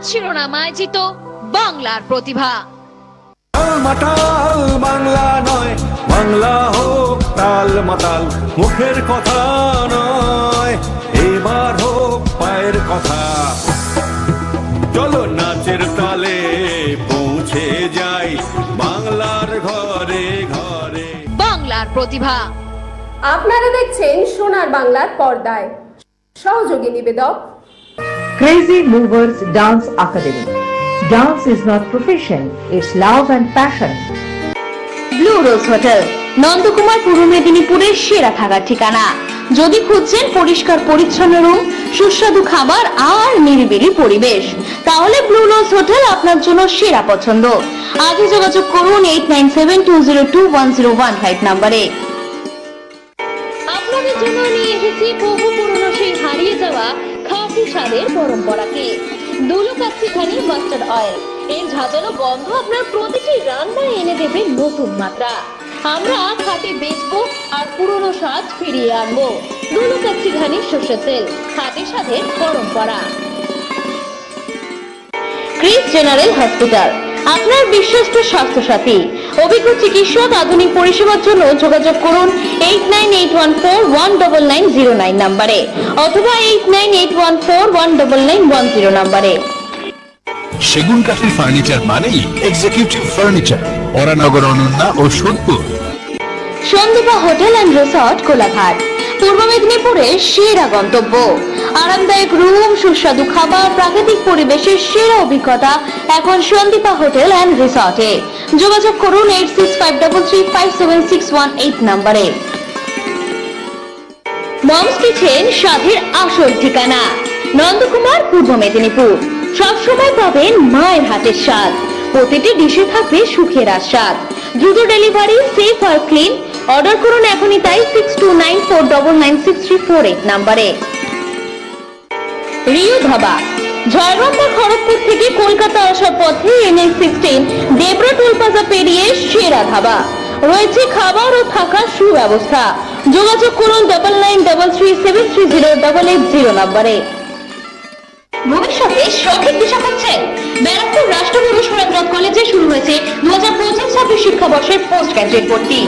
শিরোনামায় জিত বাংলার প্রতিভা। মাতাল বাংলা নয়, বাংলা হোক তাল মাতাল, মুখের কথা নয়, এবার হোক পায়ের কথা। চলো নাচের তালে পৌঁছে যাই বাংলার ঘরে ঘরে। বাংলার প্রতিভা। আপনারা দেখছেন সোনার বাংলার পর্দায়। সহযোগী নিবেদক Crazy Movers Dance Academy. Dance is not profession, it's love and passion. Blue rose hotel, Nandakumar পূর্ব মেদিনীপুরের সেরা থাকার ঠিকানা। যদি খুঁজছেন পরিষ্কার পরিচ্ছন্ন রুম, সুস্বাদু খাবার আর নিরিবিলি পরিবেশ, তাহলে ব্লু রোজ হোটেল আপনার জন্য সেরা পছন্দ। আজই যোগাযোগ করুন 8972021015 নম্বরে। আপনাদের জন্য নিয়ে এসেছি বহু পুরনো সেই হারিয়ে যাওয়া খাঁটি স্বাদের পরম্পরাকে। দুলুকাচ্ছি খানি মাস্টার্ড অয়েল, এর ঝাঁঝালো গন্ধ আপনার প্রতিটি রান্নায় এনে দেবে নতুন মাত্রা। আমরা খাঁটি বেচবো আর পুরনো স্বাদ ফিরিয়ে আনবো। দুলুকাচ্ছি খানি সর্ষের তেল, খাঁটি স্বাদের পরম্পরা। ক্রিস জেনারেল হসপিটাল, আপনার বিশ্বস্ত স্বাস্থ্য সাথী। অভিজ্ঞ চিকিৎসক, আধুনিক পরিষেবার জন্য যোগাযোগ করুন 8981419909 নম্বরে অথবা 8981419910 নম্বরে। সেগুন কাঠের ফার্নিচার মানেই এক্সিকিউটিভ ফার্নিচার, ওরানগর, অনন্যা ও Sodepur. Sandipa hotel and resort, Kolaghat, পূর্ব মেদিনীপুরের সেরা গন্তব্য। আরামদায়ক রুম, সুস্বাদু খাবার, প্রাকৃতিক পরিবেশের সেরা অভিজ্ঞতা এখন সন্দীপা হোটেল অ্যান্ড রিসর্টে। যোগাযোগ করুন 8653357618 নম্বরে। মমস কিচেন, স্বাদের আসল ঠিকানা, নন্দকুমার পূর্ব মেদিনীপুর। সবসময় পাবেন মায়ের হাতের স্বাদ, প্রতিটি ডিশে থাকবে সুখের আস্বাদ। দ্রুত ডেলিভারি, সেফ আর ক্লিন। অর্ডার করুন এখনই তাই 6294996348 নম্বরে। রিউ ধাবা, ঝাড়গ্রাম বা খড়গপুর থেকে কলকাতা আসার পথে NH16 দেবরা টোল প্লাজা পেরিয়ে সেরা ধাবা। রয়েছে খাবার ও থাকার সুব্যবস্থা। যোগাযোগ করুন 9933373080 নম্বরে। ভবিষ্যতে সঠিক দিশা পাচ্ছেন? ব্যারাকপুর রাষ্ট্রগুরু সুরেন্দ্রনাথ কলেজে শুরু হয়েছে 2025-26 শিক্ষাবর্ষের পোস্ট গ্রাজুয়েট ভর্তি।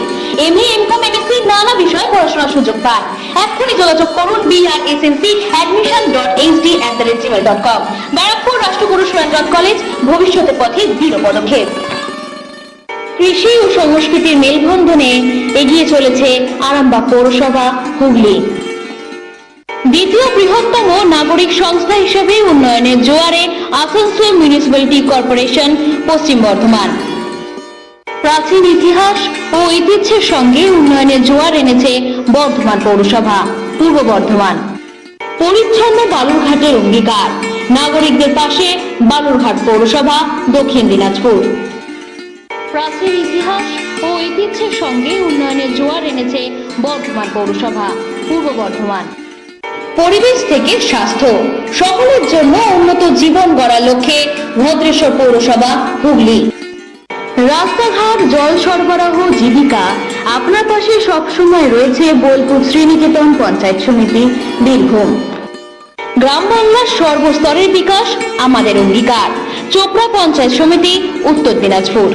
এমএ, এমকম, এমএসসি নানা বিষয়ে পড়াশোনার সুযোগ পান। এখনই যোগাযোগ করুন brsncadmission.hd@gmail.com। ব্যারাকপুর রাষ্ট্রগুরু সুরেন্দ্রনাথ কলেজ, ভবিষ্যতের পথে দৃঢ় পদক্ষেপ। কৃষি ও সংস্কৃতির মেলবন্ধনে এগিয়ে চলেছে আরামবাগ পৌরসভা, হুগলি। দ্বিতীয় বৃহত্তম নাগরিক সংস্থা হিসেবে উন্নয়নের জোয়ারে আসানসোল মিউনিসিপ্যালিটি কর্পোরেশন, পশ্চিম বর্ধমান। প্রাচীন ইতিহাস ও ঐতিহ্যের সঙ্গে উন্নয়নের জোয়ার এনেছে বর্ধমান পৌরসভা, পূর্ব বর্ধমান। পরিচ্ছন্ন বালুরঘাটের অঙ্গীকার, নাগরিকদের পাশে বালুরঘাট পৌরসভা, দক্ষিণ দিনাজপুর। প্রাচীন ইতিহাস ও ঐতিহ্যের সঙ্গে উন্নয়নের জোয়ার এনেছে বর্ধমান পৌরসভা, পূর্ব বর্ধমান। পরিবেশ থেকে স্বাস্থ্য, সকলের জন্য উন্নত জীবন গড়ার লক্ষ্যে ভদ্রেশ্বর পৌরসভা, হুগলি। রাস্তাঘাট, জল সরবরাহ, জীবিকা, আপনার পাশে সবসময় রয়েছে বোলপুর শ্রীনিকেতন পঞ্চায়েত সমিতি, বীরভূম। গ্রাম বাংলার সর্বস্তরের বিকাশ আমাদের অঙ্গীকার, চোপড়া পঞ্চায়েত সমিতি, উত্তর দিনাজপুর।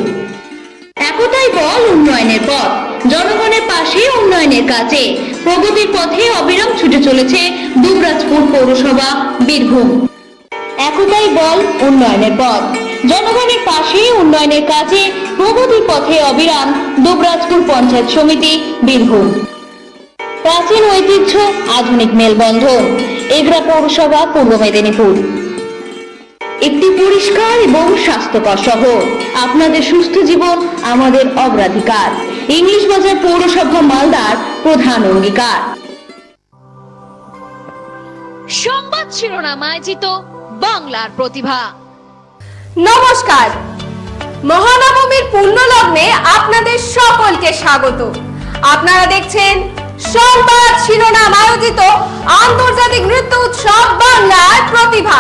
একতাই বল উন্নয়নের পথ, জনগণের পাশে উন্নয়নের কাছে প্রগতির পথে অবিরাম ছুটে চলেছে দুবরাজপুর পৌরসভা, বীরভূম। একতাই বল উন্নয়নের পথ, জনগণের পাশে উন্নয়নের কাছে প্রগতির পথে অবিরাম দুবরাজপুর পঞ্চায়েত সমিতি, বীরভূম। প্রাচীন ঐতিহ্য, আধুনিক মেলবন্ধন, এগরা পৌরসভা, পূর্ব মেদিনীপুর। একটি পরিষ্কার এবং স্বাস্থ্যকর শহর, আপনাদের সুস্থ জীবন আমাদের অগ্রাধিকার। ইংলিশ বাজার পৌরসভা, মালদার প্রধান অঙ্গীকার। সংবাদ শিরোনামায় জিত বাংলার প্রতিভা। নমস্কার, মহানবমীর পুণ্য লগ্নে আপনাদের সকলকে স্বাগত। আপনারা দেখছেন সংবাদ শিরোনাম আয়োজিত আন্তর্জাতিক নৃত্য উৎসব বাংলার প্রতিভা।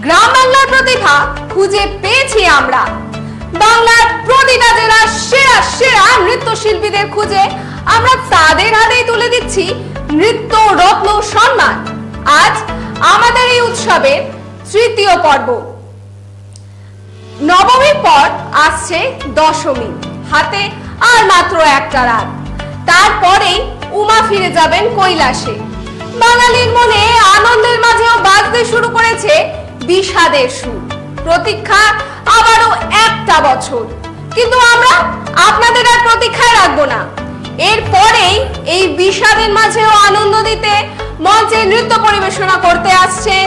গ্রাম বাংলার প্রতিভা খুঁজে পেয়েছি আমরা। বাংলার প্রতিটা জেলার সেরা সেরা নৃত্যশিল্পীদের খুঁজে আমরা তাদের হাতেই তুলে দিচ্ছি নৃত্য রত্ন সম্মান। আজ আমাদের এই উৎসবের তৃতীয় পর্ব। নবমীর পর আসছে দশমী, হাতে আর মাত্র একটা রাত। তারপরেই উমা ফিরে যাবেন কৈলাসে। বাঙালির মনে আনন্দের মাঝেও বাজতে শুরু করেছে বিষাদের সুর। প্রতীক্ষা আবারও একটা বছর, কিন্তু আমরা আপনাদের আর প্রতীক্ষায় রাখবো না। এরপরেই এই বিষাদের মাঝেও আনন্দ দিতে মঞ্চে নৃত্য পরিবেশনা করতে আসছেন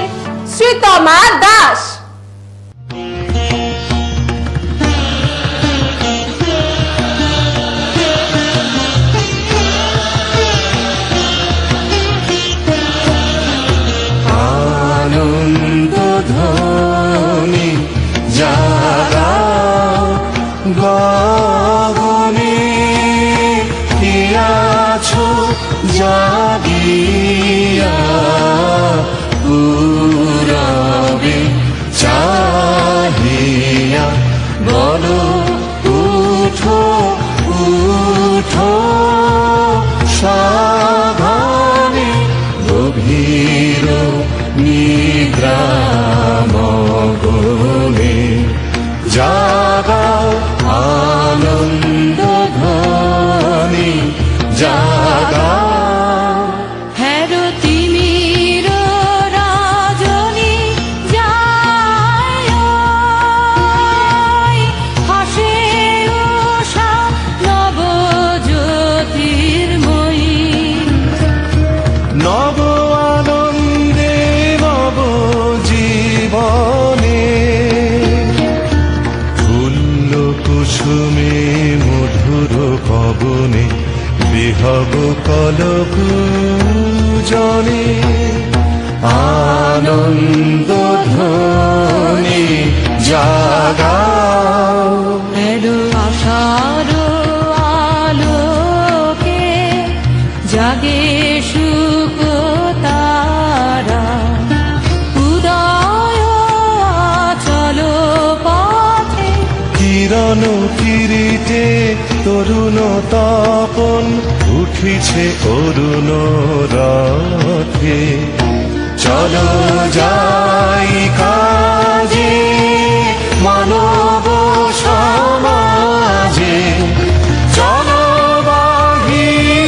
শ্রীতমা দাস। আনন্দ ধ্বনি জাগাও গগনে, কে আছো জাগিয়া পুরবে চাহিয়া, বলো উঠো উঠো সাবধানে, গভীর নিদ্রা মগনে জাগাও আনন্দ ধ্বনি জাগাও। হেরো তিমির রাজনী যায়, হাসে উষা নব জ্যোতির্ময়ী, নব আনন্দে নব জীবনে, ফুল্ল কুসুমে মধুর পবনে, বিহব কলক জনে, আনন্দ ধ্বনি জাগাও। হেরো আশার আলোকে জাগে সুখ তারা, উদয় চলো পথে, কিরণ কিরিটে তরুণ তপন, উঠিছে অরুণ রথে, চলো যাই কাজে মানব সমাজে, চলো বাহিয়া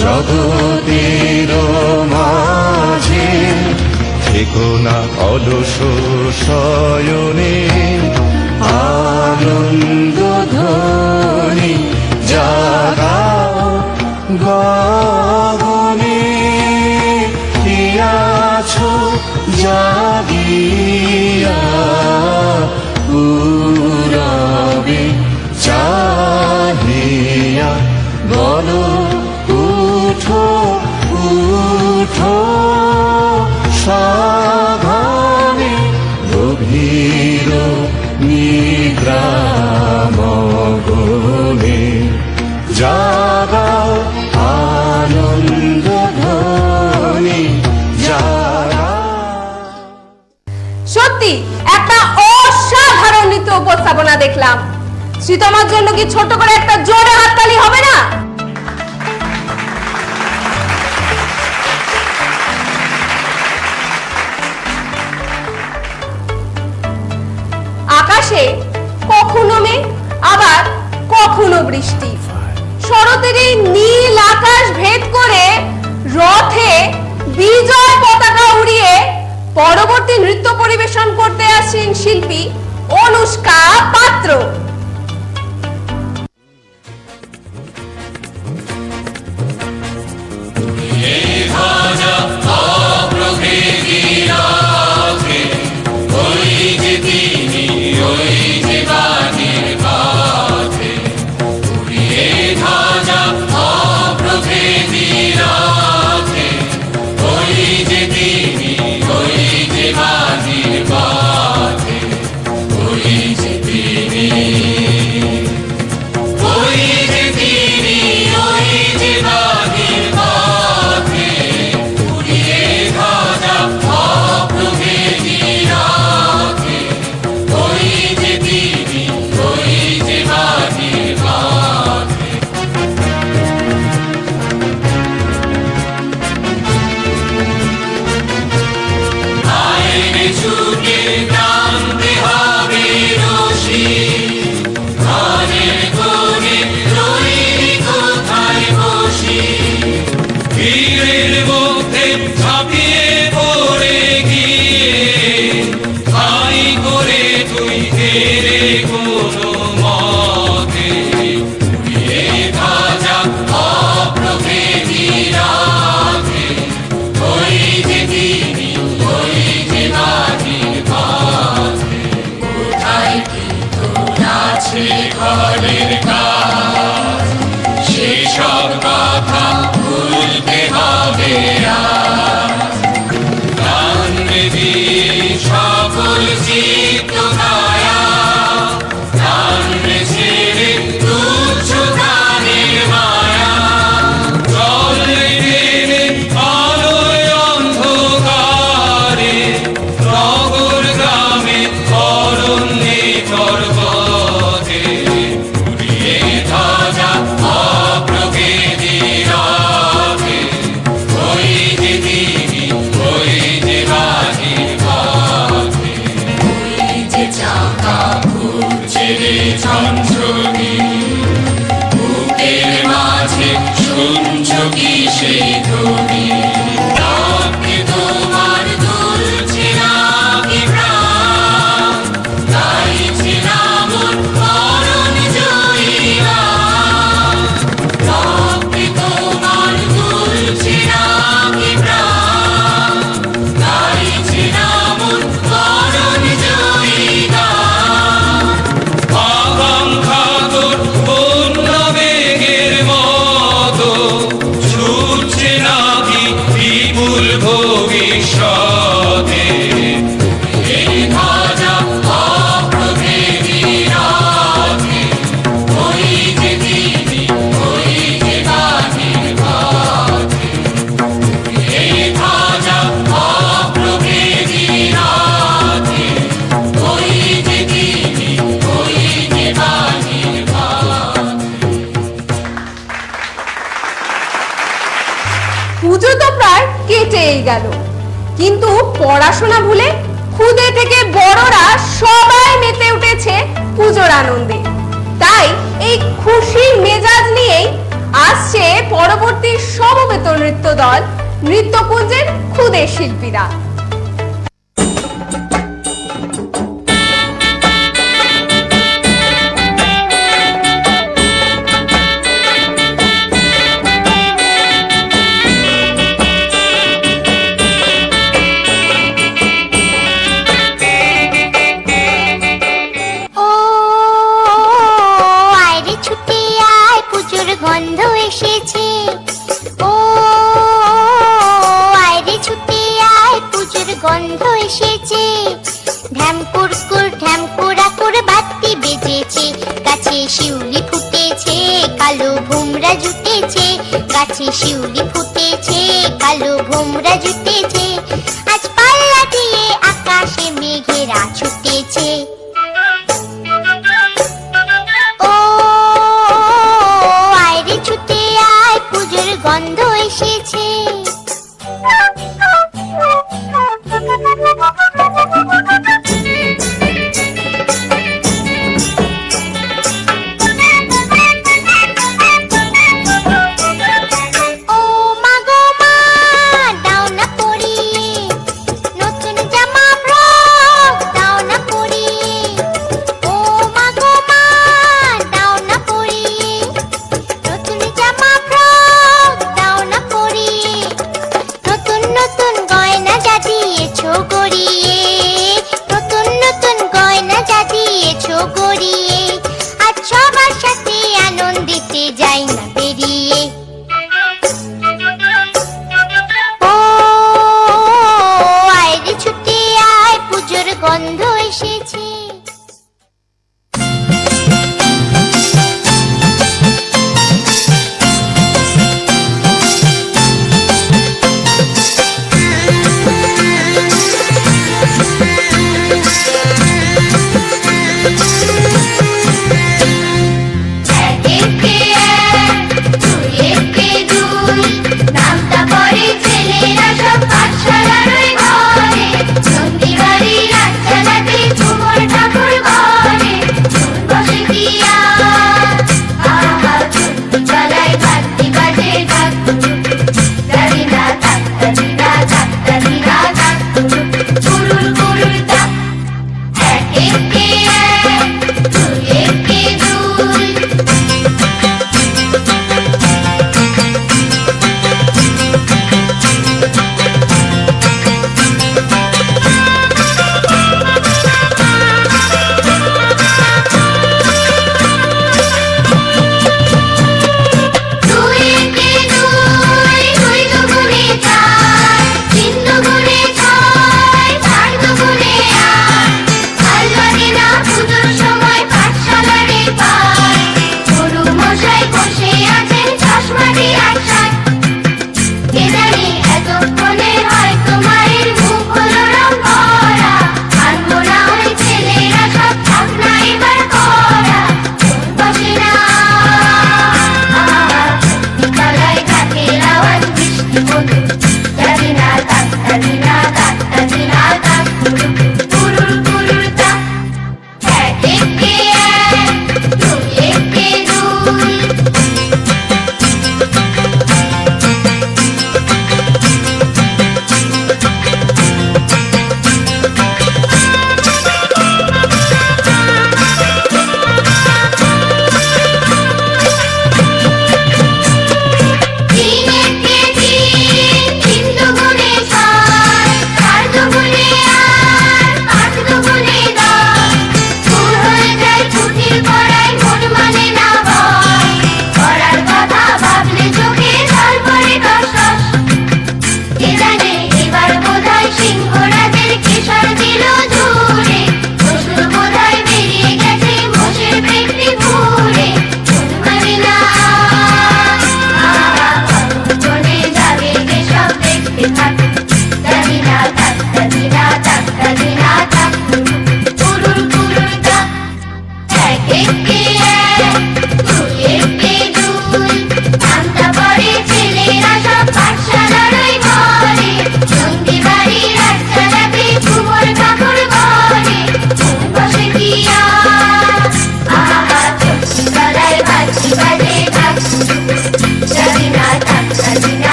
জগতের মাঝে, থেকো না অলস শয়নে, আনন্দ ধ্বনি জাগাও গগনে, কে আছো জাগিয়া পুরবে চাহিয়া, বলো উঠো উঠো সাবধানে, গভীর নিদ্রা মগনে জাগাও আনন্দ ধ্বনি জাগাও। সত্যি একটা অসাধারণ নৃত্য উপস্থাপনা দেখলাম। শ্রীতমার জন্য কি ছোট করে একটা জোরে হাততালি হবে না? আকাশে কখনো মেঘ, আবার কখনো বৃষ্টি। শরতের এই নীল আকাশ ভেদ করে রথে বিজয় পতাকা উড়িয়ে পরবর্তী নৃত্য পরিবেশন করতে আসছেন শিল্পী অনুষ্কা পাত্র। Thank you. কেটেই গেল। কিন্তু পড়াশোনা ভুলে খুদে থেকে বড়রা সবাই মেতে উঠেছে পুজোর আনন্দে। তাই এই খুশির মেজাজ নিয়েই আসছে পরবর্তী সমবেত নৃত্য দল নৃত্যকুঞ্জের খুদে শিল্পীরা। গন্ধ এসেছে, ও আয়রে ছুটে আয় পুজোর গন্ধ এসেছে। ঢ্যামকুরকুর ঢ্যামকুরাকুর বাতি বেজেছে, গাছে শিউলি ফুটেছে কালো ভোমরা জুটেছে, গাছে শিউলি ফুটেছে কালো ভোমরা জুটেছে। আজ পাল্লা দিয়ে আকাশে মেঘেরা ছুটেছে। গন্ধ এসেছে। ও মাগো মা দাও না পরিয়ে, নতুন জামা ফ্রক দাও না পরিয়ে,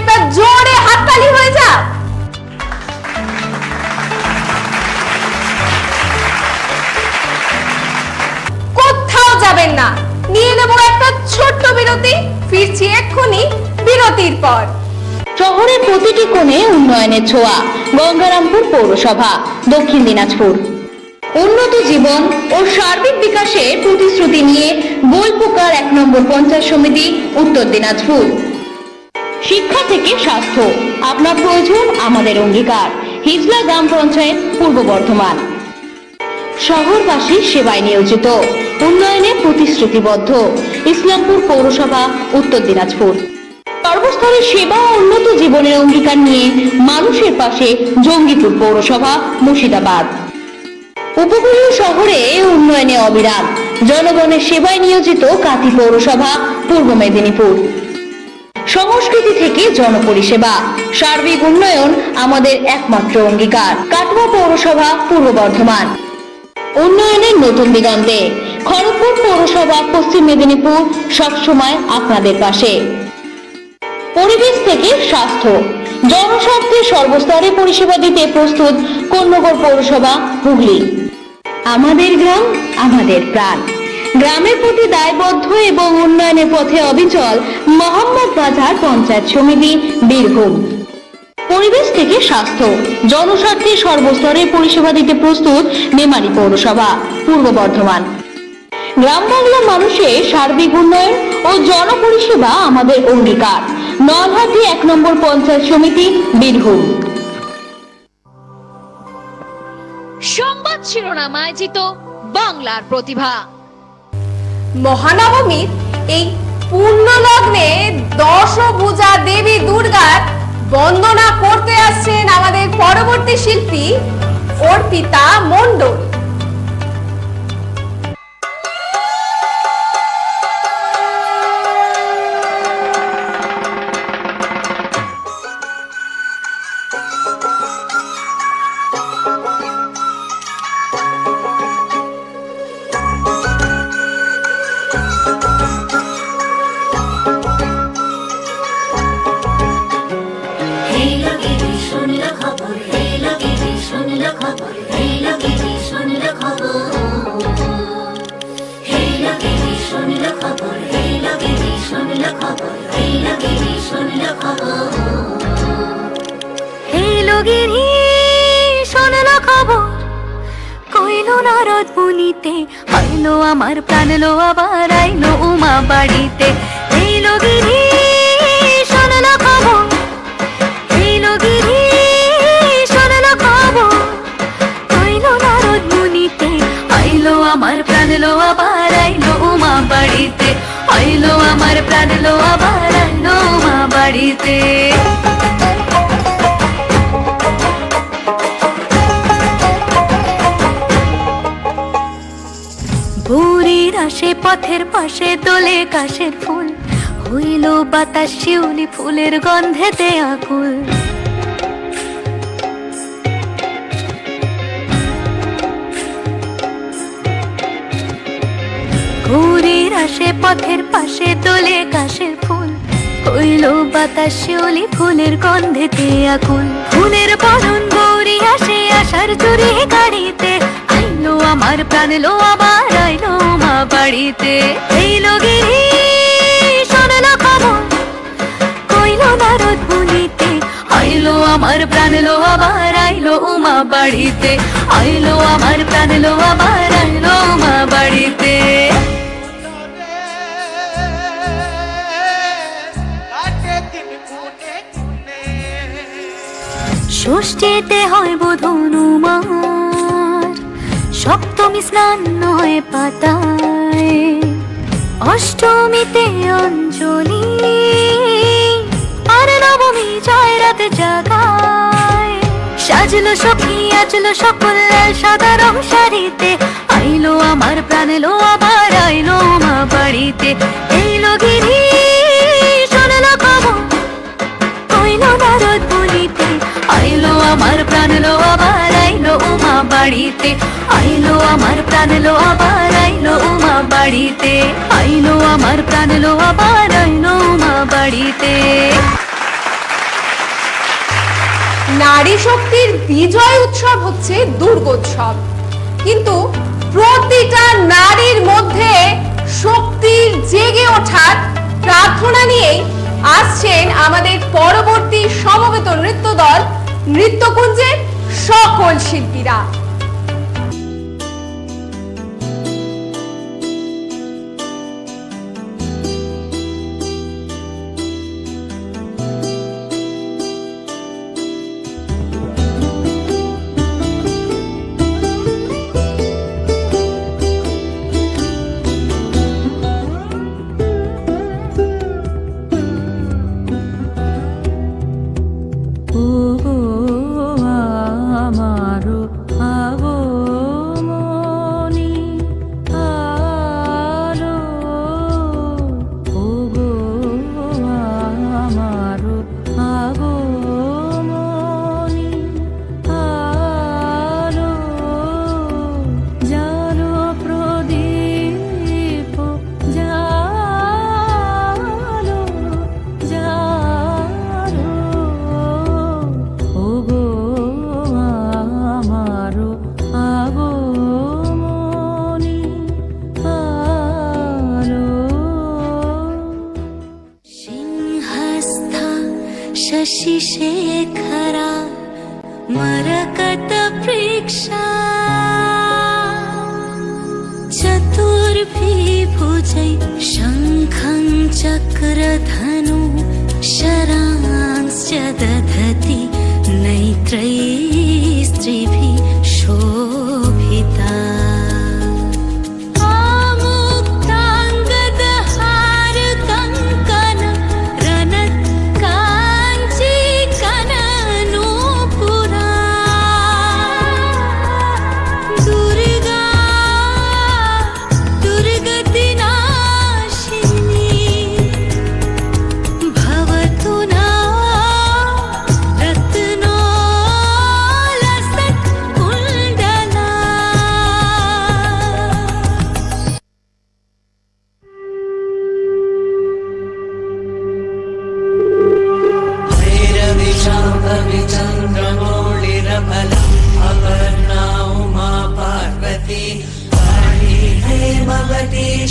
একটা জোরে হাততালি হয়ে যাক। কোথাও যাবেন না, নিয়ে নেব একটা ছোট্ট বিরতি। ফিরছি এক্ষুনি বিরতির পর। শহরের প্রতিটি কোণে উন্নয়নের ছোঁয়া। গঙ্গারামপুর পৌরসভা, দক্ষিণ দিনাজপুর। উন্নত জীবন ও সার্বিক বিকাশের প্রতিশ্রুতি নিয়ে গোলপুকার 1 নম্বর পঞ্চায়েত সমিতি, উত্তর দিনাজপুর। শিক্ষা থেকে স্বাস্থ্য, আপনার প্রয়োজন আমাদের অঙ্গীকার। হিজলা গ্রাম পঞ্চায়েত, পূর্ব বর্ধমান। শহরবাসীর সেবায় নিয়োজিত, উন্নয়নে প্রতিশ্রুতিবদ্ধ, ইসলামপুর পৌরসভা, উত্তর দিনাজপুর। সর্বস্তরের সেবা ও উন্নত জীবনের অঙ্গীকার নিয়ে মানুষের পাশে জঙ্গিপুর পৌরসভা, মুর্শিদাবাদ। উপকূলীয় শহরে উন্নয়নে অবিরাম, জনগণের সেবায় নিয়োজিত কাথি পৌরসভা, পূর্ব মেদিনীপুর। সংস্কৃতি থেকে জনপরিষেবা, সার্বিক উন্নয়ন আমাদের একমাত্র অঙ্গীকার। কাটোয়া পৌরসভা, পূর্ব বর্ধমান। উন্নয়নের নতুন দিগন্তে, খড়গপুর পৌরসভা, পশ্চিম মেদিনীপুর, সবসময় আপনাদের পাশে। পরিবেশ থেকে স্বাস্থ্য, জনস্বার্থে সর্বস্তরে পরিষেবা দিতে প্রস্তুত কোন্নগর পৌরসভা, হুগলি। আমাদের গ্রাম, আমাদের প্রাণ। গ্রামের প্রতি দায়বদ্ধ এবং উন্নয়নের পথে অবিচল মোহাম্মদ বাজার পঞ্চায়েত সমিতি, বীরভূম। পরিবেশ থেকে স্বাস্থ্য, জনস্বার্থে সর্বস্তরে পরিষেবা দিতে প্রস্তুত মেমারি পৌরসভা, পূর্ব বর্ধমান। গ্রাম বাংলার মানুষের সার্বিক উন্নয়ন ও জনপরিষেবা আমাদের অঙ্গীকার। নলহাটি 1 নম্বর পঞ্চায়েত সমিতি, বীরভূম। সংবাদ শিরোনাম আয়োজিত বাংলার প্রতিভা। মহানবমীর এই পূর্ণ লগ্নে দশভুজা দেবী দুর্গার বন্দনা করতে আসছেন আমাদের পরবর্তী শিল্পী অর্পিতা মণ্ডল। আইলো আমার প্রাণ লো আবার আইলো উমা বাড়িতে। এইলো গিরি শোনলো খবর, এইলো গিরি শোনলো খবর, কইলো নারদ মুনিতে। আইলো আমার প্রাণ লো আবার আইলো উমা বাড়িতে, আইলো আমার প্রাণ লো আবার আইলো উমা বাড়িতে। বুড়ির আসে পথের পাশে দোলে কাশের ফুল, হইল বাতাস শিউলি ফুলের গন্ধেতে আকুল। বুড়ির আসে পথের পাশে দোলে কাশের ফুল, হইল বাতাস শিউলি ফুলের গন্ধেতে আকুল। ফুলের বরণ গৌরী আসে আশার চুরি গাড়িতে, আইলো আমার প্রাণ লো আবার আইলো মা বাড়িতে। এইলো গিরি শোনলো খবর, কইলো নারদ মুনিতে। আইলো আমার প্রাণ লো আবার আইলো উমা বাড়িতে, আইলো আমার প্রাণ লো আবার আইলো উমা বাড়িতে। ষষ্ঠীতে হয় বোধন উমার, সপ্তমী স্নান হয় পাতায়, অষ্টমীতে অঞ্জলি, আর নবমী জয় রাত জাগায়। সাজলো সখী আজলো সকল লাল সাদা রং শাড়িতে, আইলো আমার প্রাণ লো আবার আইলো মা বাড়িতে। এইলো গিরি শোনলো খবর, কইলো নারদ মুনিতে। আইলো আমার প্রাণ লো আবার আইলো উমা বাড়িতে, আইলো আমার প্রাণ লো আবার আইলো উমা বাড়িতে, আইলো আমার প্রাণ লো আবার আইলো উমা বাড়িতে। নারী শক্তির বিজয় উৎসব হচ্ছে দুর্গোৎসব, কিন্তু প্রতিটা নারীর মধ্যে শক্তির জেগে ওঠার প্রার্থনা নিয়েই আসছেন আমাদের পরবর্তী সমবেত নৃত্য দল নৃত্যকুঞ্জের সকল শিল্পীরা। शशिशेखरा मरकतप्रेक्षा चतुर्भिभुजै शङ्खं चक्रधनु शरांश्च दधति नैत्रैः स्त्रिभिः शोभिता।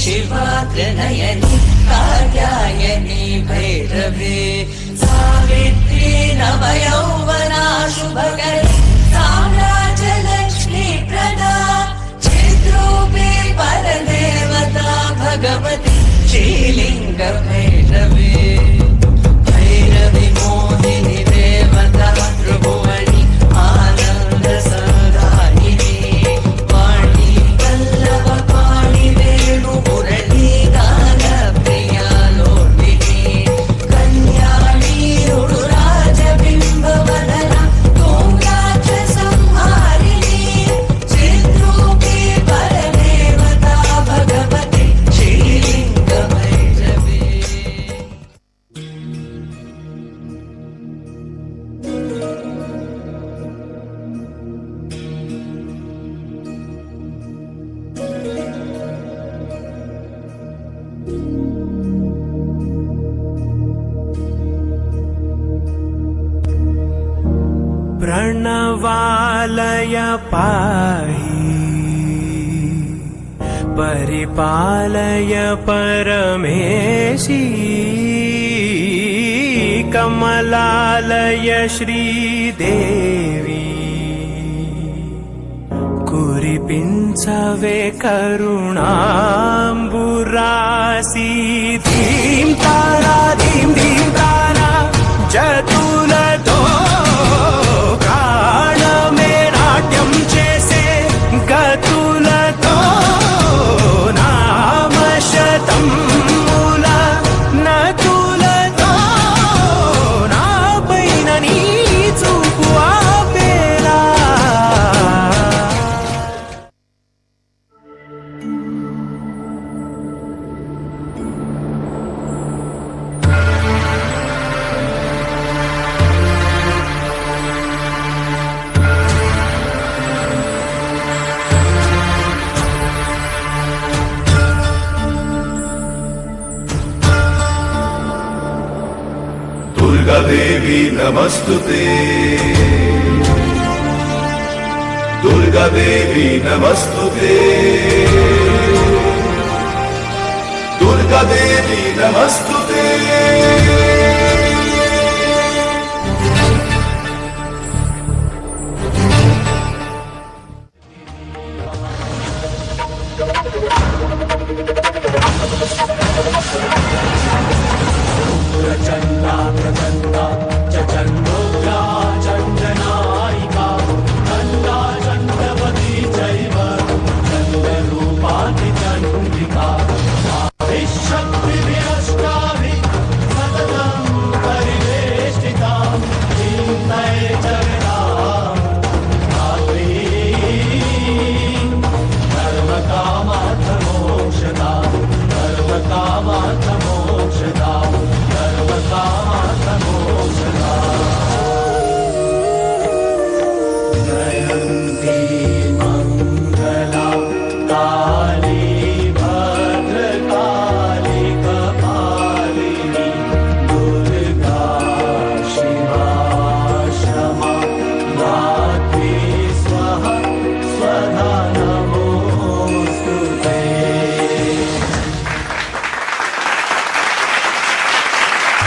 शिवाग्रनयनि कात्यायनी भैरवे सावित्री नवयौवना शुभकरी साम्राज्यलक्ष्मी प्रदा चिद्रूपी परदेवता भगवती श्रीलिंग भैरवे भैरवी मोदिनी देवता त्रिभुवनी आनंद सदायिनी वाणी वल्लभ पाणि वेणु मुरली गान प्रिया लोलिनी कन्याणी उडुराज बिंब वदना तोंगाच संहारिणी चिद्रूपी परदेवता भगवती श्रीलिंग भैरवी। प्रणवालय पाहि परिपालय परमेशी कमलालय श्रीदेवी कुरिपिंचवे करुणाम्बुरासी धीं तारा जतुलतो काळमे नाट्यं चेसे गतुलतो नाम शतं मूल नतुलतो नापैननी चुकवा पेला। दुर्गा देवी नमस्तुते दुर्गा देवी नमस्तुते दुर्गा देवी नमस्तुते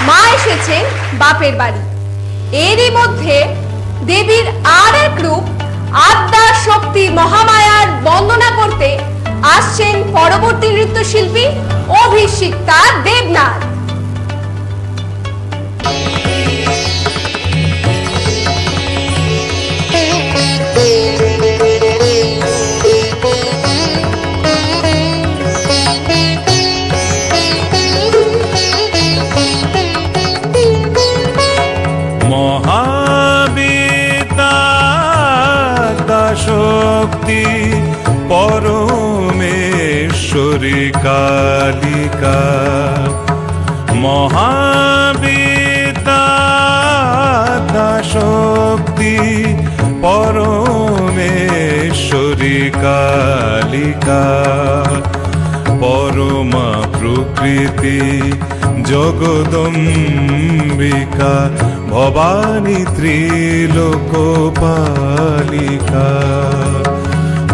মা এসেছেন বাপের বাড়ি। এরই মধ্যে দেবীর আর এক রূপ আদ্যা শক্তি মহামায়ার বন্দনা করতে আসছেন পরবর্তী নৃত্যশিল্পী অভিষিক্তা দেবনাথ। শক্তি পরমেশ্বরী কালিকা মহাবিদ্যা শক্তি পরমেশ্বরী কালিকা পরমা প্রকৃতি জগদম্বিকা ভবানী ত্রিলোকপালিকা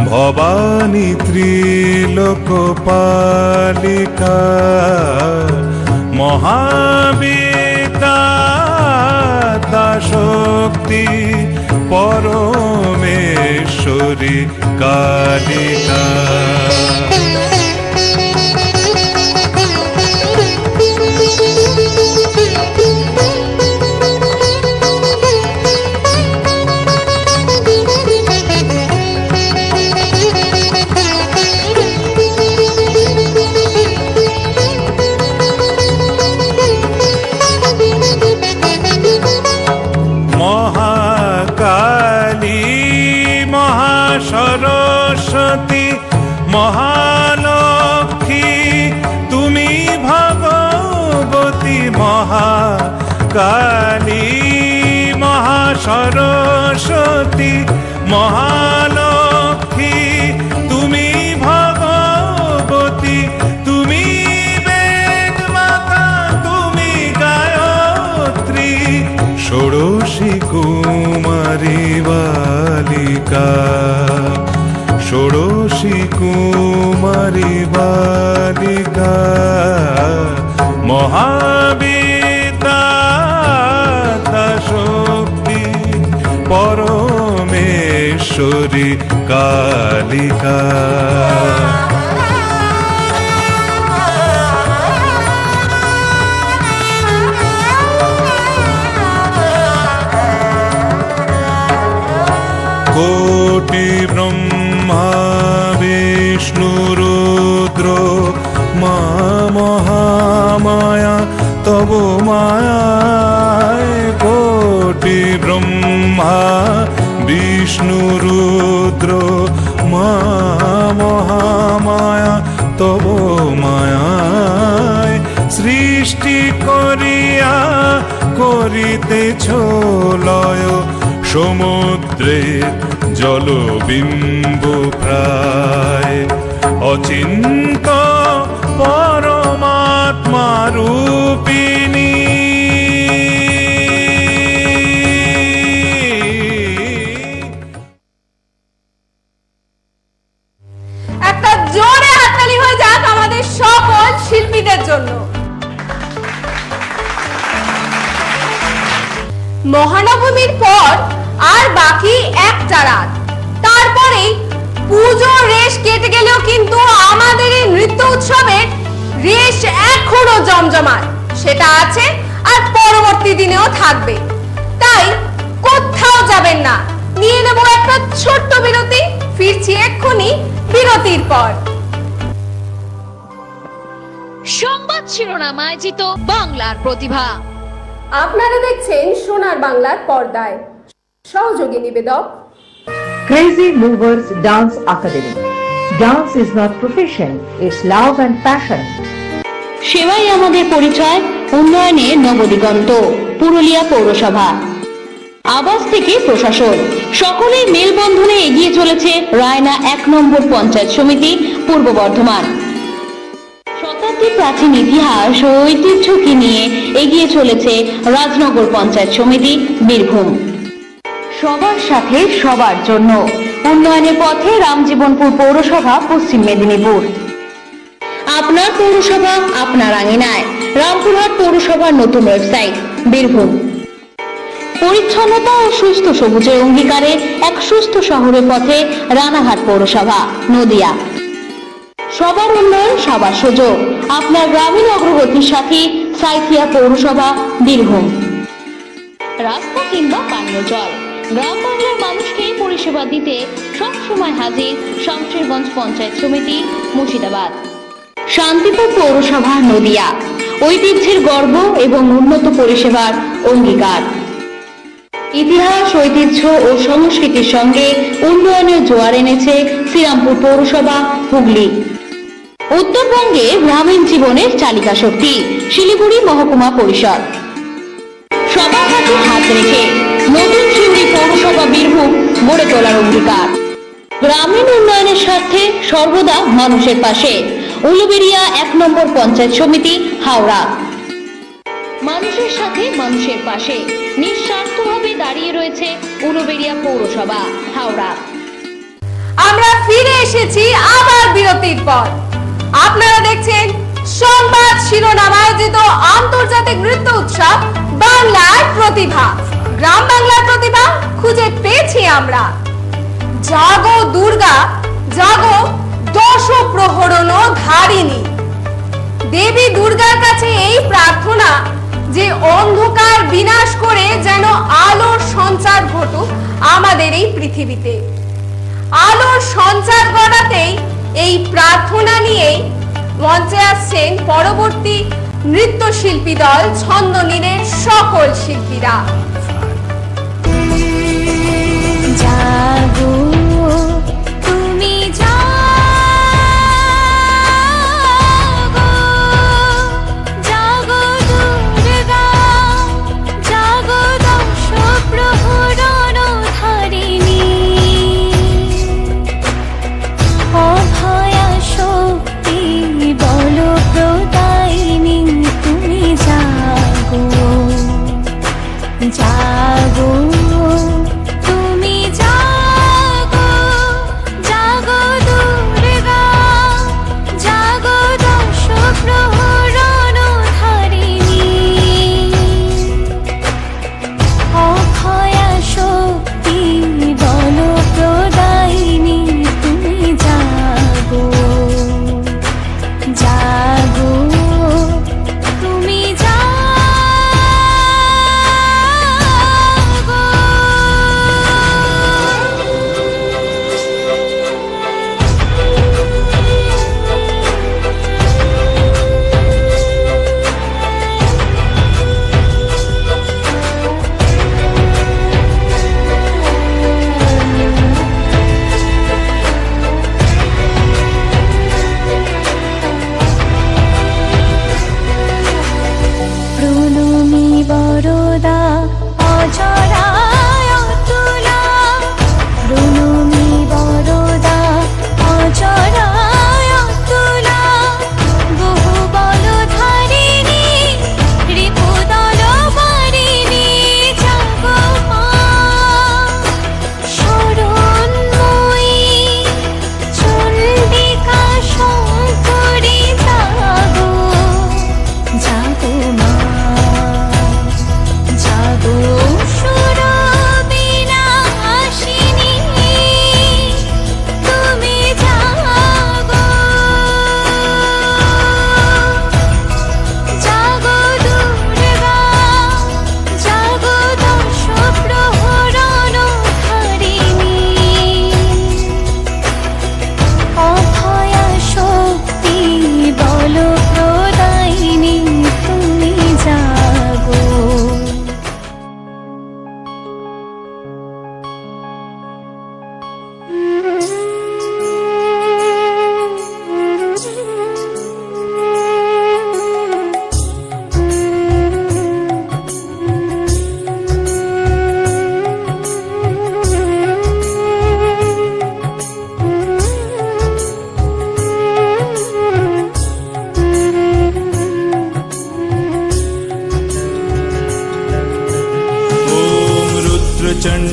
ভবানী ত্রিলোকপালিকা মহাবিদ্যা শক্তি পরমেশ্বরী কালিকা সরস্বতী মহালক্ষ্মী তুমি ভগবতী মহাকালী মহাসরস্বতী মহালক্ষ্মী তুমি ভগবতী তুমি বেদ মাতা তুমি গায়ত্রী ষোড়শী কুমারী বালিকা ষোড়শী কুমারী বালিকা মহাবিদ্যা শক্তি পরমেশ্বরী কালিকা কোটি ব্রহ্মা বিষ্ণু রুদ্র মা মহামায়া তব মায়ায় কোটি ব্রহ্মা বিষ্ণু রুদ্র মা মহামায়া তব মায়ায় সৃষ্টি করিয়া করিতেছ লয় সমুদ্রে জলবিম্ব প্রায় অচিন্ত পরমাত্মা রূপিণী মহানবমীর পর আর বাকি একটা রাত, তারপরেই পুজোর রেশ কেটে গেলেও কিন্তু আমাদের এই নৃত্য উৎসবের রেশ এখনো জমজমাট, সেটা আছে আর পরবর্তী দিনেও থাকবে। তাই কোথাও যাবেন না, নিয়ে নেব একটা ছোট্ট বিরতি, ফিরছি এক্ষুনি বিরতির পর। সংবাদ শিরোনাম আয়োজিত বাংলার প্রতিভা। আপনারা দেখছেন সোনার বাংলার পর্দায়, সহযোগী নিবেদক Crazy Movers Dance Academy. Dance is not profession, it's love and passion. সেবাই আমাদের পরিচয়, উন্নয়নে নবদিগন্ত। পুরুলিয়া পৌরসভা, আবাস থেকে প্রশাসন, সকলের মেলবন্ধনে এগিয়ে চলেছে রায়না 1 নম্বর পঞ্চায়েত সমিতি, পূর্ব বর্ধমান। শতাব্দী প্রাচীন ইতিহাস ও ঐতিহ্যকে নিয়ে এগিয়ে চলেছে রাজনগর পঞ্চায়েত সমিতি, বীরভূম। সবার সাথে সবার জন্য উন্নয়নের পথে রামজীবনপুর পৌরসভা, পশ্চিম মেদিনীপুর। আপনার পৌরসভা আপনার আঙিনায়, রামপুরহাট পৌরসভার নতুন ওয়েবসাইট, বীরভূম। পরিচ্ছন্নতা ও সুস্থ সবুজের অঙ্গীকারে এক সুস্থ শহরের পথে রানাঘাট পৌরসভা, নদিয়া। সবার উন্নয়ন সবার সুযোগ, আপনার গ্রামীণ অগ্রগতির সাথে সাঁইথিয়া পৌরসভা, বীরভূম। রাস্তা কিংবা পানীয় জল, গ্রাম বাংলার মানুষকে পরিষেবা দিতে সবসময় হাজির শামশেরগঞ্জ পঞ্চায়েত সমিতি, মুর্শিদাবাদ। শান্তিপুর পৌরসভা, নদিয়া। ঐতিহ্যের গর্ব এবং উন্নত পরিষেবার অঙ্গীকার। ইতিহাস, ঐতিহ্য ও সংস্কৃতির সঙ্গে উন্নয়নের জোয়ার এনেছে শ্রীরামপুর পৌরসভা, হুগলি। উত্তরবঙ্গে গ্রামীণ জীবনের চালিকা শক্তি, শিলিগুড়ি মহকুমা পরিষদ। সবার হাতে হাত রেখে নতুন শিউরি পৌরসভা, বীরভূম গড়ে তোলার অঙ্গীকার। গ্রামীণ উন্নয়নের স্বার্থে সর্বদা মানুষের পাশে, উলুবেড়িয়া 1 নম্বর পঞ্চায়েত সমিতি, হাওড়া। মানুষের সাথে মানুষের পাশে নিঃস্বার্থভাবে দাঁড়িয়ে রয়েছে উলুবেড়িয়া পৌরসভা, হাওড়া। আমরা ফিরে এসেছি আবার বিরতির পর। আপনারা দেখছেন সংবাদ শিরোনাম আয়োজিত আন্তর্জাতিক নৃত্য উৎসব বাংলার প্রতিভা। গ্রাম বাংলার প্রতিভা খুঁজে পেয়েছি আমরা। জাগো দুর্গা জাগো, দশ প্রহরণ ধারিণী। দেবী দুর্গার কাছে এই প্রার্থনা যে অন্ধকার বিনাশ করে যেন আলোর সঞ্চার ঘটুক আমাদের এই পৃথিবীতে। আলোর সঞ্চার ঘটাতেই এই প্রার্থনা নিয়েই মঞ্চে আসছেন পরবর্তী নৃত্যশিল্পী দল ছন্দনীলের সকল শিল্পীরা। জাগো তুমি জাগো, জাগো দুর্গা, জাগো দশ প্রহরণ ধারিণী। অভয়া শক্তি বল প্রদায়িনী, তুমি জাগো, জাগো।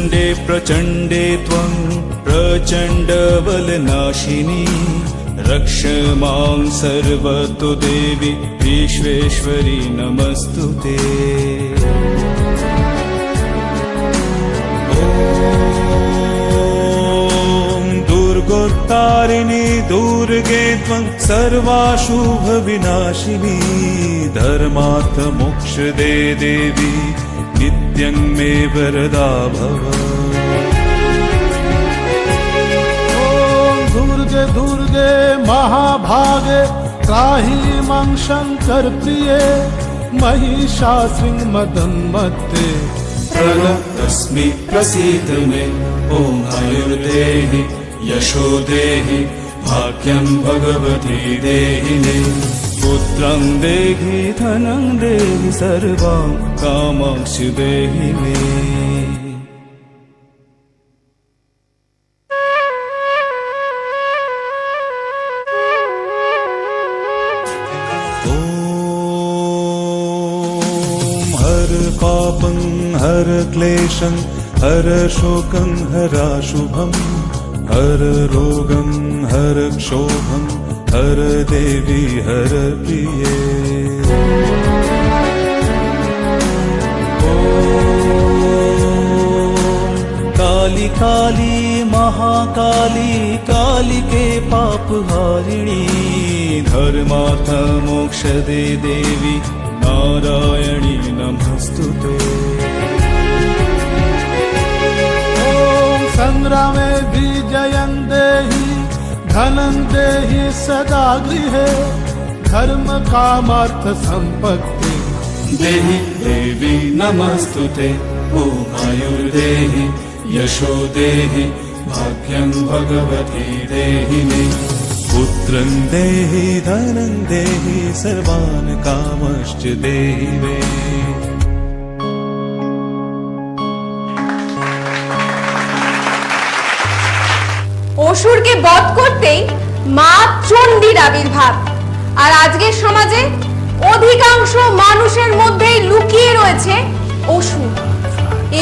चण्डे प्रचण्डे त्वं प्रचण्डबलनाशिनी रक्ष मां सर्वतो देवी विश्वेश्वरी नमस्तुते। दुर्गोत्तारिणी दुर्गे त्वं सर्वाशुभ विनाशिनी धर्मार्थ मोक्षदे देवी नित्यं मे वरदा भव। दुर्गे दुर्गे महाभागे त्राहि मां शंकर प्रिये महिषासुर मदन्मत्ते प्रणतस्मि प्रसीद मे ॐ आयुर्देहि यशो देहि भाग्यं भगवती देहि मे पुत्रं देहि धनं देहि सर्वं कामांश्च देहि मे। पापं हर क्लेशं हर शोकं हराशुभं हर रोगं हर क्षोभं हर देवी हर प्रिये। काली काली महाकाली कालिके पापहारिणी धर्मार्थ मोक्षदे देवी नारायणी नमस्तुते। ॐ संग्रामे विजयं देहि धनं देहि सदा गृहे धर्म कामार्थ संपत्ति देहि देवी नमस्तुते। ॐ आयुर्देहि यशो देहि भाग्यं भगवती देहि मे पुत्रं देहि धनं देहि सर्वान् कामश्च देहि मे। অসুরকে বধ করতেই মা চণ্ডীর আবির্ভাব। আর আজকের সমাজে অধিকাংশ মানুষের মধ্যেই লুকিয়ে রয়েছে অসুর।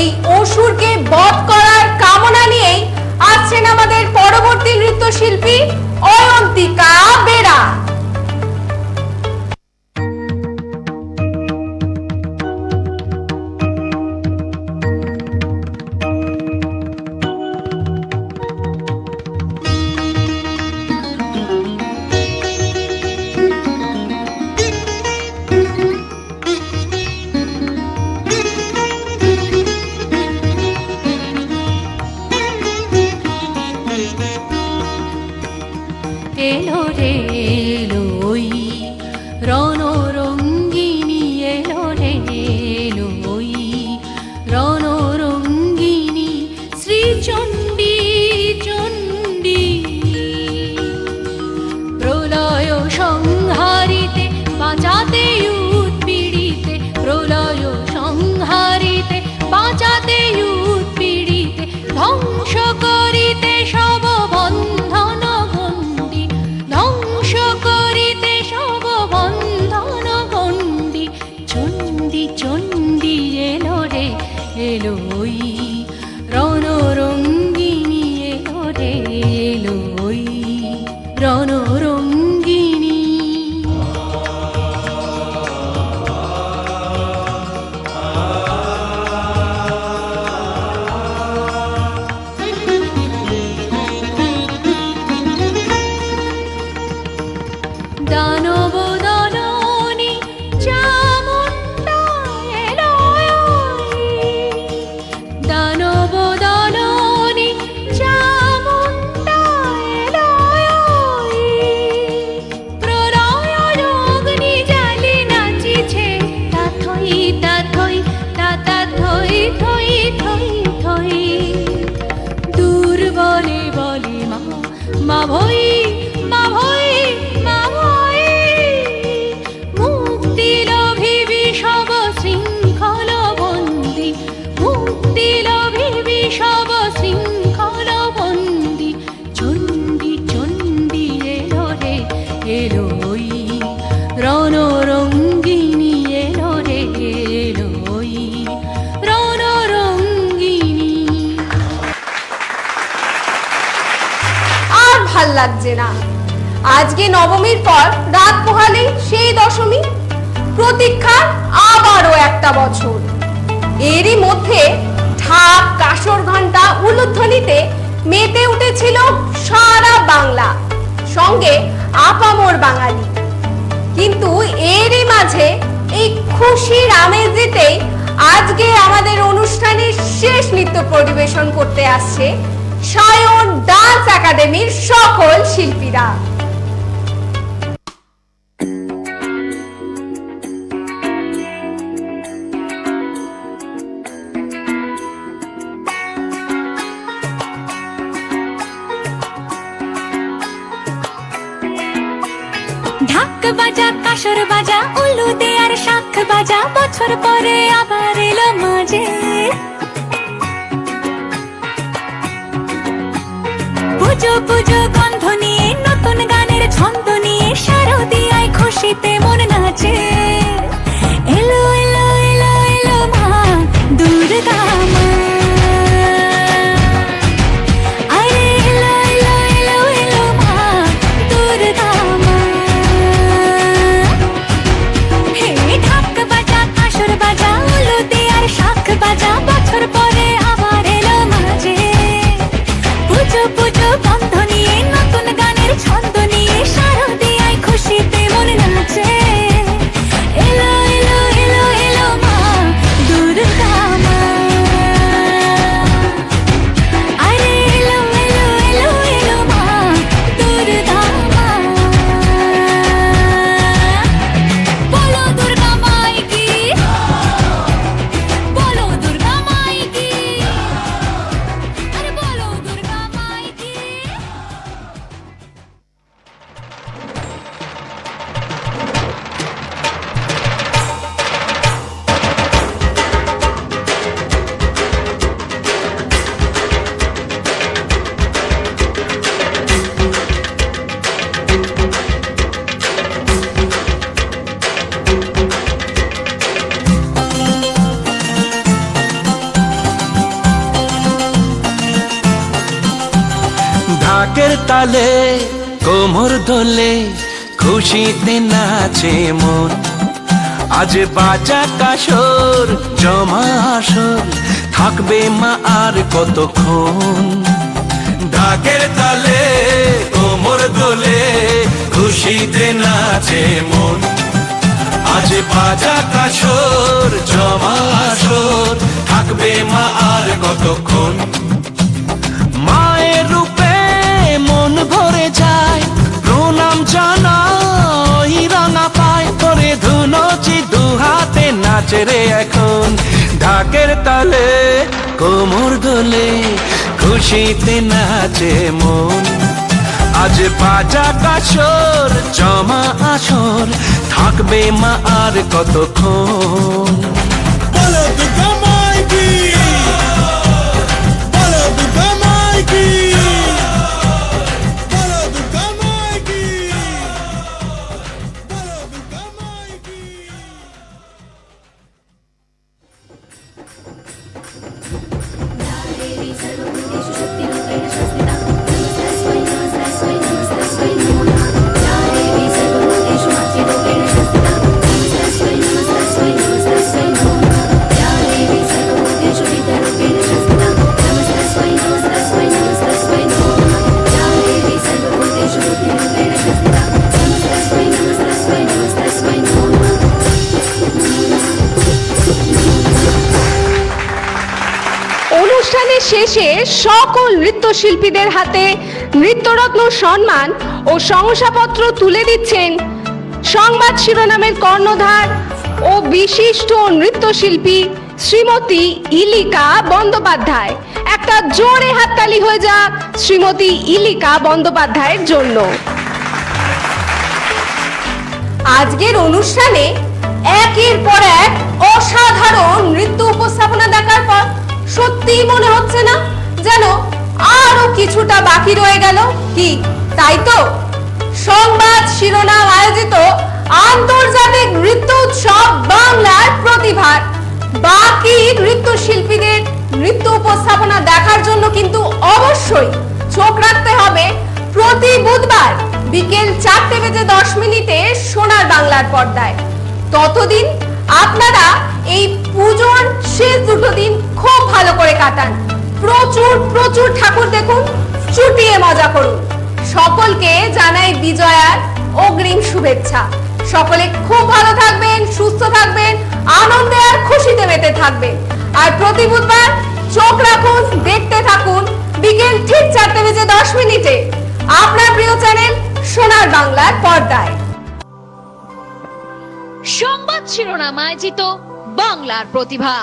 এই অসুরকে বধ করার কামনা নিয়েই আসছেন আমাদের পরবর্তী নৃত্যশিল্পী অয়ন্তিকা বেরা। এলো রে এলোই রণরঙ্গিনী এলো রে এলোই রণরঙ্গিনী শ্রীচণ্ডী চণ্ডী প্রলয় সংহারিতে বাঁচাতে উৎপীড়িতে প্রলয় সংহারিতে বাঁচাতে উৎপীড়িতে ধ্বংস করিতে সব বন্ধন ধ্বংস করিতে সব বন্ধন গণ্ডি চণ্ডী চণ্ডী এলো রে এলোই রণরঙ্গিনী এলো রে এলোই রণরঙ্গিনী। দানব দলনী চামুণ্ডা এলো দানব দলনী চামুণ্ডা এলো প্রলয় অগ্নি জ্বালি নাচিছে তা থই তা থই তা তা থই থই থই থই দুর্বলে বলে মা মা ভই মা ভই মা ভই মুক্তি লোভিবি সব শৃঙ্খল বন্দি মুক্তি লোভিবি সব শৃঙ্খল বন্দি চণ্ডী চণ্ডী এলো রে এলোই রণরঙ্গিনী এলো রে এলোই রণরঙ্গিনী। লাগছে না। আজকে নবমীর পর রাত পোহালেই সেই দশমী, প্রতীক্ষার আবারও একটা বছর। এরই মধ্যে ঢাক, কাসর ঘণ্টা, উলুধ্বনিতে মেতে উঠেছিল সারা বাংলা, সঙ্গে আপামর বাঙালি। কিন্তু এরই মাঝে এই খুশির আমেজেতেই আজকে আমাদের অনুষ্ঠানের শেষ নৃত্য পরিবেশন করতে আসছে সায়ন ডান্স একাডেমির সকল শিল্পীরা। ঢাক বাজা, কাসর বাজা, উলু দে আর শাঁখ বাজা, বছর পরে আবার এলো মাঝে। পুজো পুজো গন্ধ নিয়ে, নতুন গানের ছন্দ নিয়ে, শারদিয়ায় খুশিতে মন নাচে। এলো এলো এলো এলো মা দুর্গা মা, আরে এলো এলো এলো এলো মা দুর্গা মা। হে ঢাক বাজা, কাসর বাজা, উলু দে আর শাঁখ বাজা, বছর পরে আবার এলো মাঝে। পুজো পুজো গন্ধ নিয়ে, নতুন গানের ছন্দ নিয়ে, শারদিয়ায় খুশিতে মন নাচে। এলো এলো এলো এলো মা দুর্গা মা, আরে এলো এলো এলো এলো মা দুর্গা মা। বলো দুর্গা মাই কি, বলো দুর্গা মাই কি, আরে বলো দুর্গা মাই কি। ঢাকের তালে কোমর দোলে, খুশিতে নাচে মন। আজ বাজা কাসর জমা আসর, থাকবে মা আর কতক্ষণ। ঢাকের তালে কোমর দোলে, খুশিতে নাচে মন। আজ বাজা কাসর জমা আসর, থাকবে মা আর কতক্ষণ। মায়ের রূপে মন ভরে যায়, প্রণাম জানাই রাঙা পায়, করে ধুনচি দু হাতে নাচে রে এখন। ঢাকের তালে কোমর দোলে, খুশিতে নাচে মন। আজ বাজা কাসর জমা আসর, থাকবে মা আর কতক্ষণ। বলো দুর্গা মাই কি, বলো দুর্গা মাই কি, বলো দুর্গা মাই কি, বলো দুর্গা মাই কি। অনুষ্ঠানের শেষে সকল নৃত্যশিল্পীদের হাতে নৃত্যরত্ন সম্মান ও শংসাপত্র তুলে দিচ্ছেন সংবাদ শিরোনামের কর্ণধার ও বিশিষ্ট নৃত্যশিল্পী শ্রীমতী ইলিকা বন্দ্যোপাধ্যায়। একটা জোরে হাততালি হয়ে যাক শ্রীমতী ইলিকা বন্দ্যোপাধ্যায়ের জন্য। আজকের অনুষ্ঠানে একের পর এক অসাধারণ নৃত্য উপস্থাপনা দেখার পর সত্যি মনে হচ্ছে না যেন আরো কিছুটা বাকি রয়ে গেল কি? তাই তো সংবাদ শিরোনাম আয়োজিত আন্তর্জাতিক নৃত্য উৎসব বাংলার প্রতিভার বাকি নৃত্যশিল্পীদের নৃত্য উপস্থাপনা দেখার জন্য কিন্তু অবশ্যই চোখ রাখতে হবে প্রতি বুধবার বিকেল 4:10 সোনার বাংলার পর্দায়। ততদিন আপনারা এই পুজোর শেষ দুটো দিন খুব ভালো করে কাটান, প্রচুর প্রচুর ঠাকুর দেখুন, চুটিয়ে মজা করুন। সকলকে জানাই বিজয়ার অগ্রিম শুভেচ্ছা। সকলে খুব ভালো থাকবেন, সুস্থ থাকবেন, আনন্দে আর খুশিতে মেতে থাকবেন। আর প্রতি বুধবার চোখ রাখুন, দেখতে থাকুন বিকেল ঠিক 4:10 আপনার প্রিয় চ্যানেল সোনার বাংলার পর্দায়। সংবাদ শিরোনাম আয়োজিত বাংলার প্রতিভা।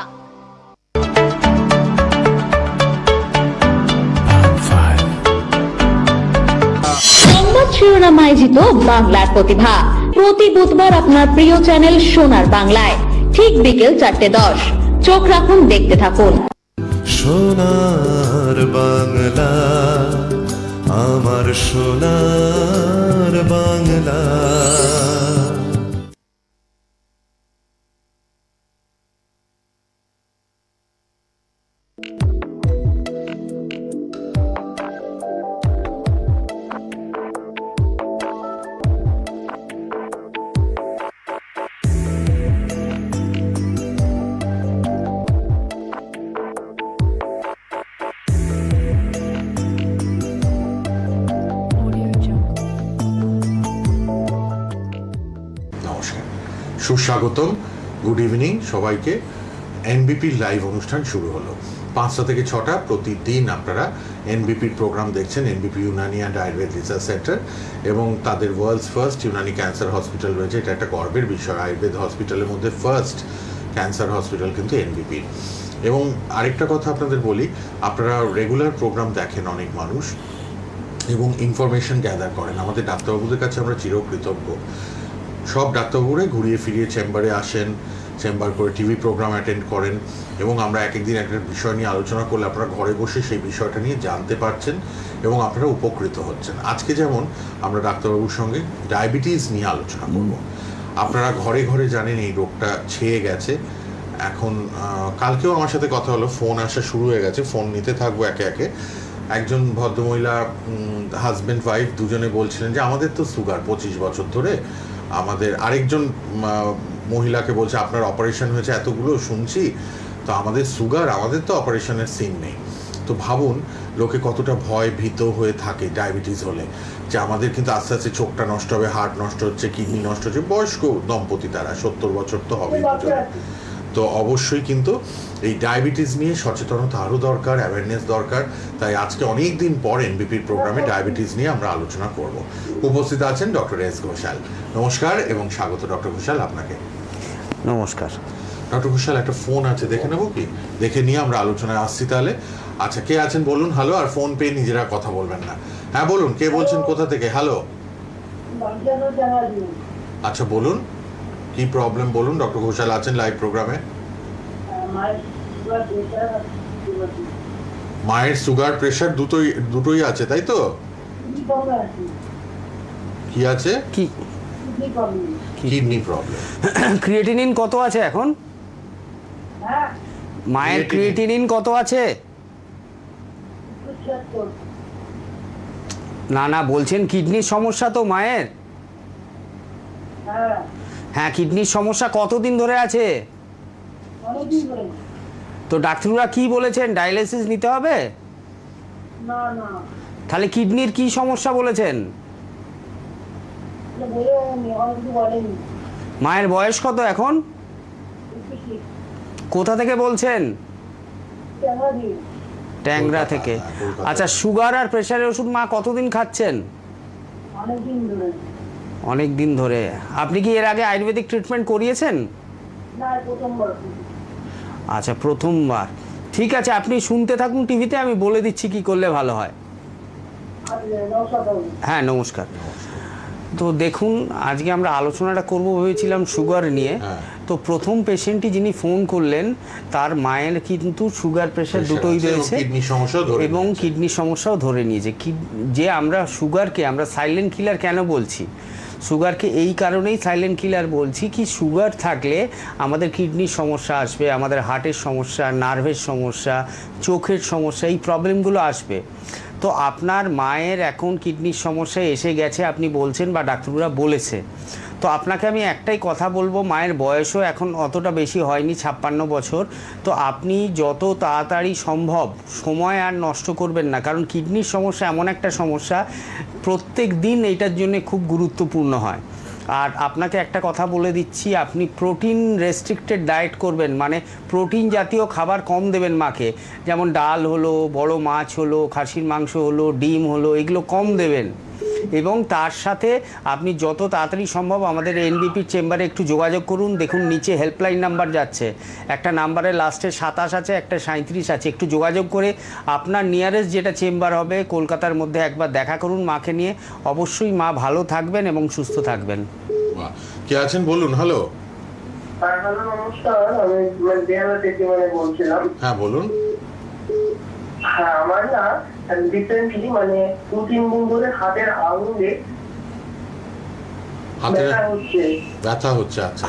সংবাদ শিরোনাম আয়োজিত বাংলার প্রতিভা প্রতি বুধবার আপনার প্রিয় চ্যানেল সোনার বাংলায় ঠিক বিকেল 4:10। চোখ রাখুন, দেখতে থাকুন। সোনার বাংলা, আমার সোনার বাংলা। সুস্বাগতম, গুড ইভিনিং সবাইকে। এনবিপির লাইভ অনুষ্ঠান শুরু হলো 5টা থেকে 6টা। প্রতিদিন আপনারা এনবিপির প্রোগ্রাম দেখছেন। NBP Unani and Ayurveda research centre এবং তাদের world's first Unani cancer hospital রয়েছে। এটা একটা গর্বের বিষয়। আয়ুর্বেদ হসপিটালের মধ্যে ফার্স্ট ক্যান্সার হসপিটাল কিন্তু এনবিপির। এবং আরেকটা কথা আপনাদের বলি, আপনারা রেগুলার প্রোগ্রাম দেখেন অনেক মানুষ এবং ইনফরমেশন গ্যাদার করেন। আমাদের ডাক্তারবাবুদের কাছে আমরা চিরকৃতজ্ঞ। সব ডাক্তারবাবুরাই ঘুরিয়ে ফিরিয়ে চেম্বারে আসেন, চেম্বার করে টিভি প্রোগ্রাম অ্যাটেন্ড করেন এবং আমরা এক একদিন একটা বিষয় নিয়ে আলোচনা করলে আপনারা ঘরে বসে সেই বিষয়টা নিয়ে জানতে পারছেন এবং আপনারা উপকৃত হচ্ছেন। আজকে যেমন আমরা ডাক্তারবাবুর সঙ্গে ডায়াবেটিস নিয়ে আলোচনা করব। আপনারা ঘরে ঘরে জানেন এই রোগটা ছেয়ে গেছে। এখন কালকেও আমার সাথে কথা হলো, ফোন আসা শুরু হয়ে গেছে, ফোন নিতে থাকবো একে একে। একজন ভদ্রমহিলা হাজব্যান্ড ওয়াইফ দুজনে বলছিলেন যে আমাদের তো সুগার 25 বছর ধরে। আমাদের আরেকজন মহিলাকে বলছে আপনার অপারেশন হয়েছে এতগুলো শুনছি, তো আমাদের সুগার, আমাদের তো অপারেশনের সিন নেই। তো ভাবুন লোকে কতটা ভয় ভীত হয়ে থাকে ডায়াবেটিস হলে, যে আমাদের কিন্তু আস্তে আস্তে চোখটা নষ্ট হবে, হার্ট নষ্ট হচ্ছে, কিডনি নষ্ট হচ্ছে। বয়স্ক দম্পতি তারা, 70 বছর তো হবেই দুজনে। তো অবশ্যই কিন্তু এই ডায়াবেটিস নিয়ে সচেতনতা আরও দরকার, অ্যাওয়ারনেস দরকার। তাই আজকে অনেক দিন পর এনবিপির প্রোগ্রামে ডায়াবেটিস নিয়ে আমরা আলোচনা করব। উপস্থিত আছেন ডক্টর এস ঘোষাল। নমস্কার এবং স্বাগত ডক্টর ঘোষাল আপনাকে। নমস্কার ডক্টর ঘোষাল, একটা ফোন আছে, দেখে নেবো কি? দেখে নিয়ে আমরা আলোচনায় আসছি তাহলে। আচ্ছা, কে আছেন বলুন? হ্যালো। আর ফোন পেয়ে নিজেরা কথা বলবেন না। হ্যাঁ বলুন, কে বলছেন, কোথা থেকে? হ্যালো। আচ্ছা বলুন, কি প্রবলেম বলুন। ডক্টর ঘোষাল আছেন লাইভ প্রোগ্রামে। মায়ের সুগার প্রেশার দুটোই আছে, তাই তো? কি আছে? Kidney problem. ক্রিয়েটিনিন কত আছে এখন? মায়ের ক্রিয়েটিনিন কত আছে? না না, বলছেন কিডনির সমস্যা তো মায়ের? হ্যাঁ, কিডনির সমস্যা কতদিন ধরে আছে? তো ডাক্তাররা কি বলেছেন? ডায়ালিসিস নিতে হবে? তাহলে কিডনির কি সমস্যা বলেছেন? মায়ের বয়স কত এখন? কোথা থেকে বলছেন? ট্যাংরা থেকে। আচ্ছা, সুগার আর প্রেশারের ওষুধ মা কতদিন খাচ্ছেন? অনেক দিন ধরে। আপনি কি এর আগে আয়ুর্বেদিক ট্রিটমেন্ট করিয়েছেন? আচ্ছা, প্রথমবার। ঠিক আছে, আপনি শুনতে থাকুন টিভিতে, আমি বলে দিচ্ছি কি করলে ভালো হয়। হ্যাঁ, নমস্কার। তো দেখুন, আজকে আমরা আলোচনাটা করব ভেবেছিলাম সুগার নিয়ে। তো প্রথম পেশেন্টটি যিনি ফোন করলেন তার মায়ের কিন্তু সুগার প্রেশার দুটোই রয়েছে এবং কিডনির সমস্যাও ধরে নিয়েছে। যে আমরা সুগারকে আমরা সাইলেন্ট কিলার কেন বলছি, সুগারকে এই কারণেই সাইলেন্ট কিলার বলছি কি সুগার থাকলে আমাদের কিডনির সমস্যা আসবে, আমাদের হার্টের সমস্যা, নার্ভের সমস্যা, চোখের সমস্যা, এই প্রবলেমগুলো আসবে। তো আপনার মায়ের এখন কিডনির সমস্যা এসে গেছে আপনি বলছেন বা ডাক্তাররা বলেছে। তো আপনাকে আমি একটাই কথা বলবো, মায়ের বয়সও এখন অতটা বেশি হয়নি, 56 বছর। তো আপনি যত তাড়াতাড়ি সম্ভব সময় আর নষ্ট করবেন না, কারণ কিডনির সমস্যা এমন একটা সমস্যা প্রত্যেক দিন এইটার জন্য খুব গুরুত্বপূর্ণ হয়। আর আপনাকে একটা কথা বলে দিচ্ছি, আপনি প্রোটিন রেস্ট্রিক্টেড ডায়েট করবেন, মানে প্রোটিন জাতীয় খাবার কম দেবেন মাকে, যেমন ডাল হলো, বড় মাছ হলো, খাসির মাংস হলো, ডিম হলো, এগুলো কম দেবেন। এবং তার সাথে আপনি যত তাড়াতাড়ি সম্ভব আমাদের এনবিপির চেম্বারে একটু যোগাযোগ করুন। দেখুন নিচে হেল্পলাইন নাম্বার যাচ্ছে, একটা নাম্বারের লাস্টে 27 আছে, একটা 37 আছে। একটু যোগাযোগ করে আপনার নিয়ারেস্ট যেটা চেম্বার হবে কলকাতার মধ্যে একবার দেখা করুন মাকে নিয়ে। অবশ্যই মা ভালো থাকবেন এবং সুস্থ থাকবেন। কে আছেন বলুন। হ্যালো। হ্যালো, নমস্কার। আমি বেহালা থেকে বলছিলাম। হ্যাঁ বলুন। হ্যাঁ, আমার না রিসেন্টলি 2-3 দিন ধরে হাতের আঙুলে ব্যথা হচ্ছে। আচ্ছা,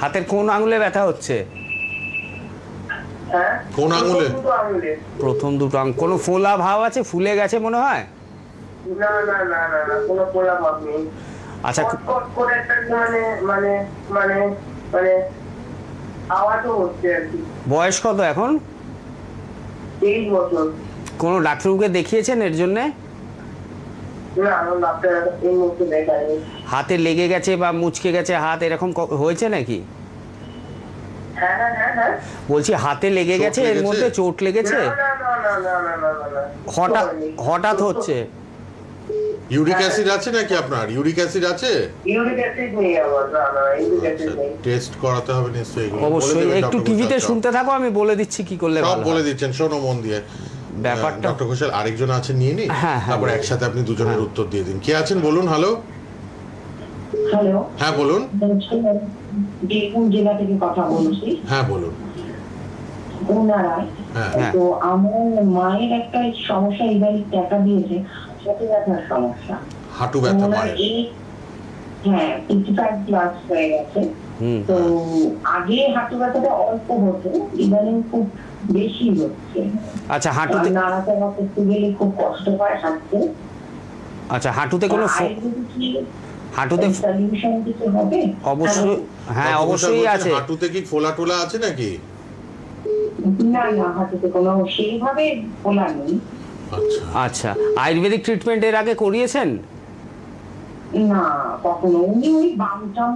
হাতের কোন আঙুলে ব্যথা হচ্ছে? হ্যাঁ, কোন আঙুলে? প্রথম দুটো আঙুল। কোনো ফোলা ভাব আছে, ফুলে গেছে মনে হয়? না না না না না, কোনো ফোলা ভাব নেই। আচ্ছা, কট করে একটা আওয়াজও হচ্ছে আর কি। বয়স কত এখন? 23 বছর। কোনো ডাক্তারকে দেখিয়েছেন এর জন্য? হাতে লেগে গেছে বা মুচকে গেছে হাত, এরকম হয়েছে নাকি? বলছি হাতে লেগে গেছে, এর মধ্যে চোট লেগেছে? হঠাৎ হচ্ছে? ইউরিক অ্যাসিড আছে নাকি আপনার? ইউরিক অ্যাসিড আছে? ইউরিক অ্যাসিড নেই আমার। না না, ইউরিক অ্যাসিড নেই। টেস্ট করাতে হবে নিশ্চয়ই। অবশ্যই একটু টিভিতে শুনতে থাকো, আমি বলে দিচ্ছি কি করলে ভালো। সব বলে দিচ্ছেন, শোনো মন দিয়ে ব্যাপারটা। ডক্টর ঘোষাল আরেকজন আছেন, নিয়ে নি, তারপর একসাথে আপনি দুজনের উত্তর দিয়ে দিন। কে আছেন বলুন। হ্যালো। হ্যালো। হ্যাঁ বলুন। বীরভূম জেলা থেকে কথা বলছি। হ্যাঁ বলুন। তো আমার মায়ের একটা সমস্যা এবার দেখা দিয়েছে, হাঁটু ব্যথার সমস্যা। হাঁটু ব্যথা মায়ের? হ্যাঁ, 55+ হয়ে গেছে। তো আগে হাঁটু ব্যথাটা অল্প হতো, ইদানিং খুব বেশি হচ্ছে। আচ্ছা, হাঁটুতে নাড়াচাড়া করতে গেলে খুব কষ্ট হয় হাঁটতে। আচ্ছা, হাঁটুতে কোনো হাঁটুতে সলিউশন কিছু হবে? অবশ্যই, হ্যাঁ অবশ্যই আছে। হাঁটুতে কি ফোলা টোলা আছে নাকি? না না, হাঁটুতে কোনো সেইভাবে ফোলা নেই। আচ্ছা, আয়ুর্বেদিক ট্রিটমেন্ট এর আগে করিয়েছেন? না, কখনো। উনি ওই বামটাম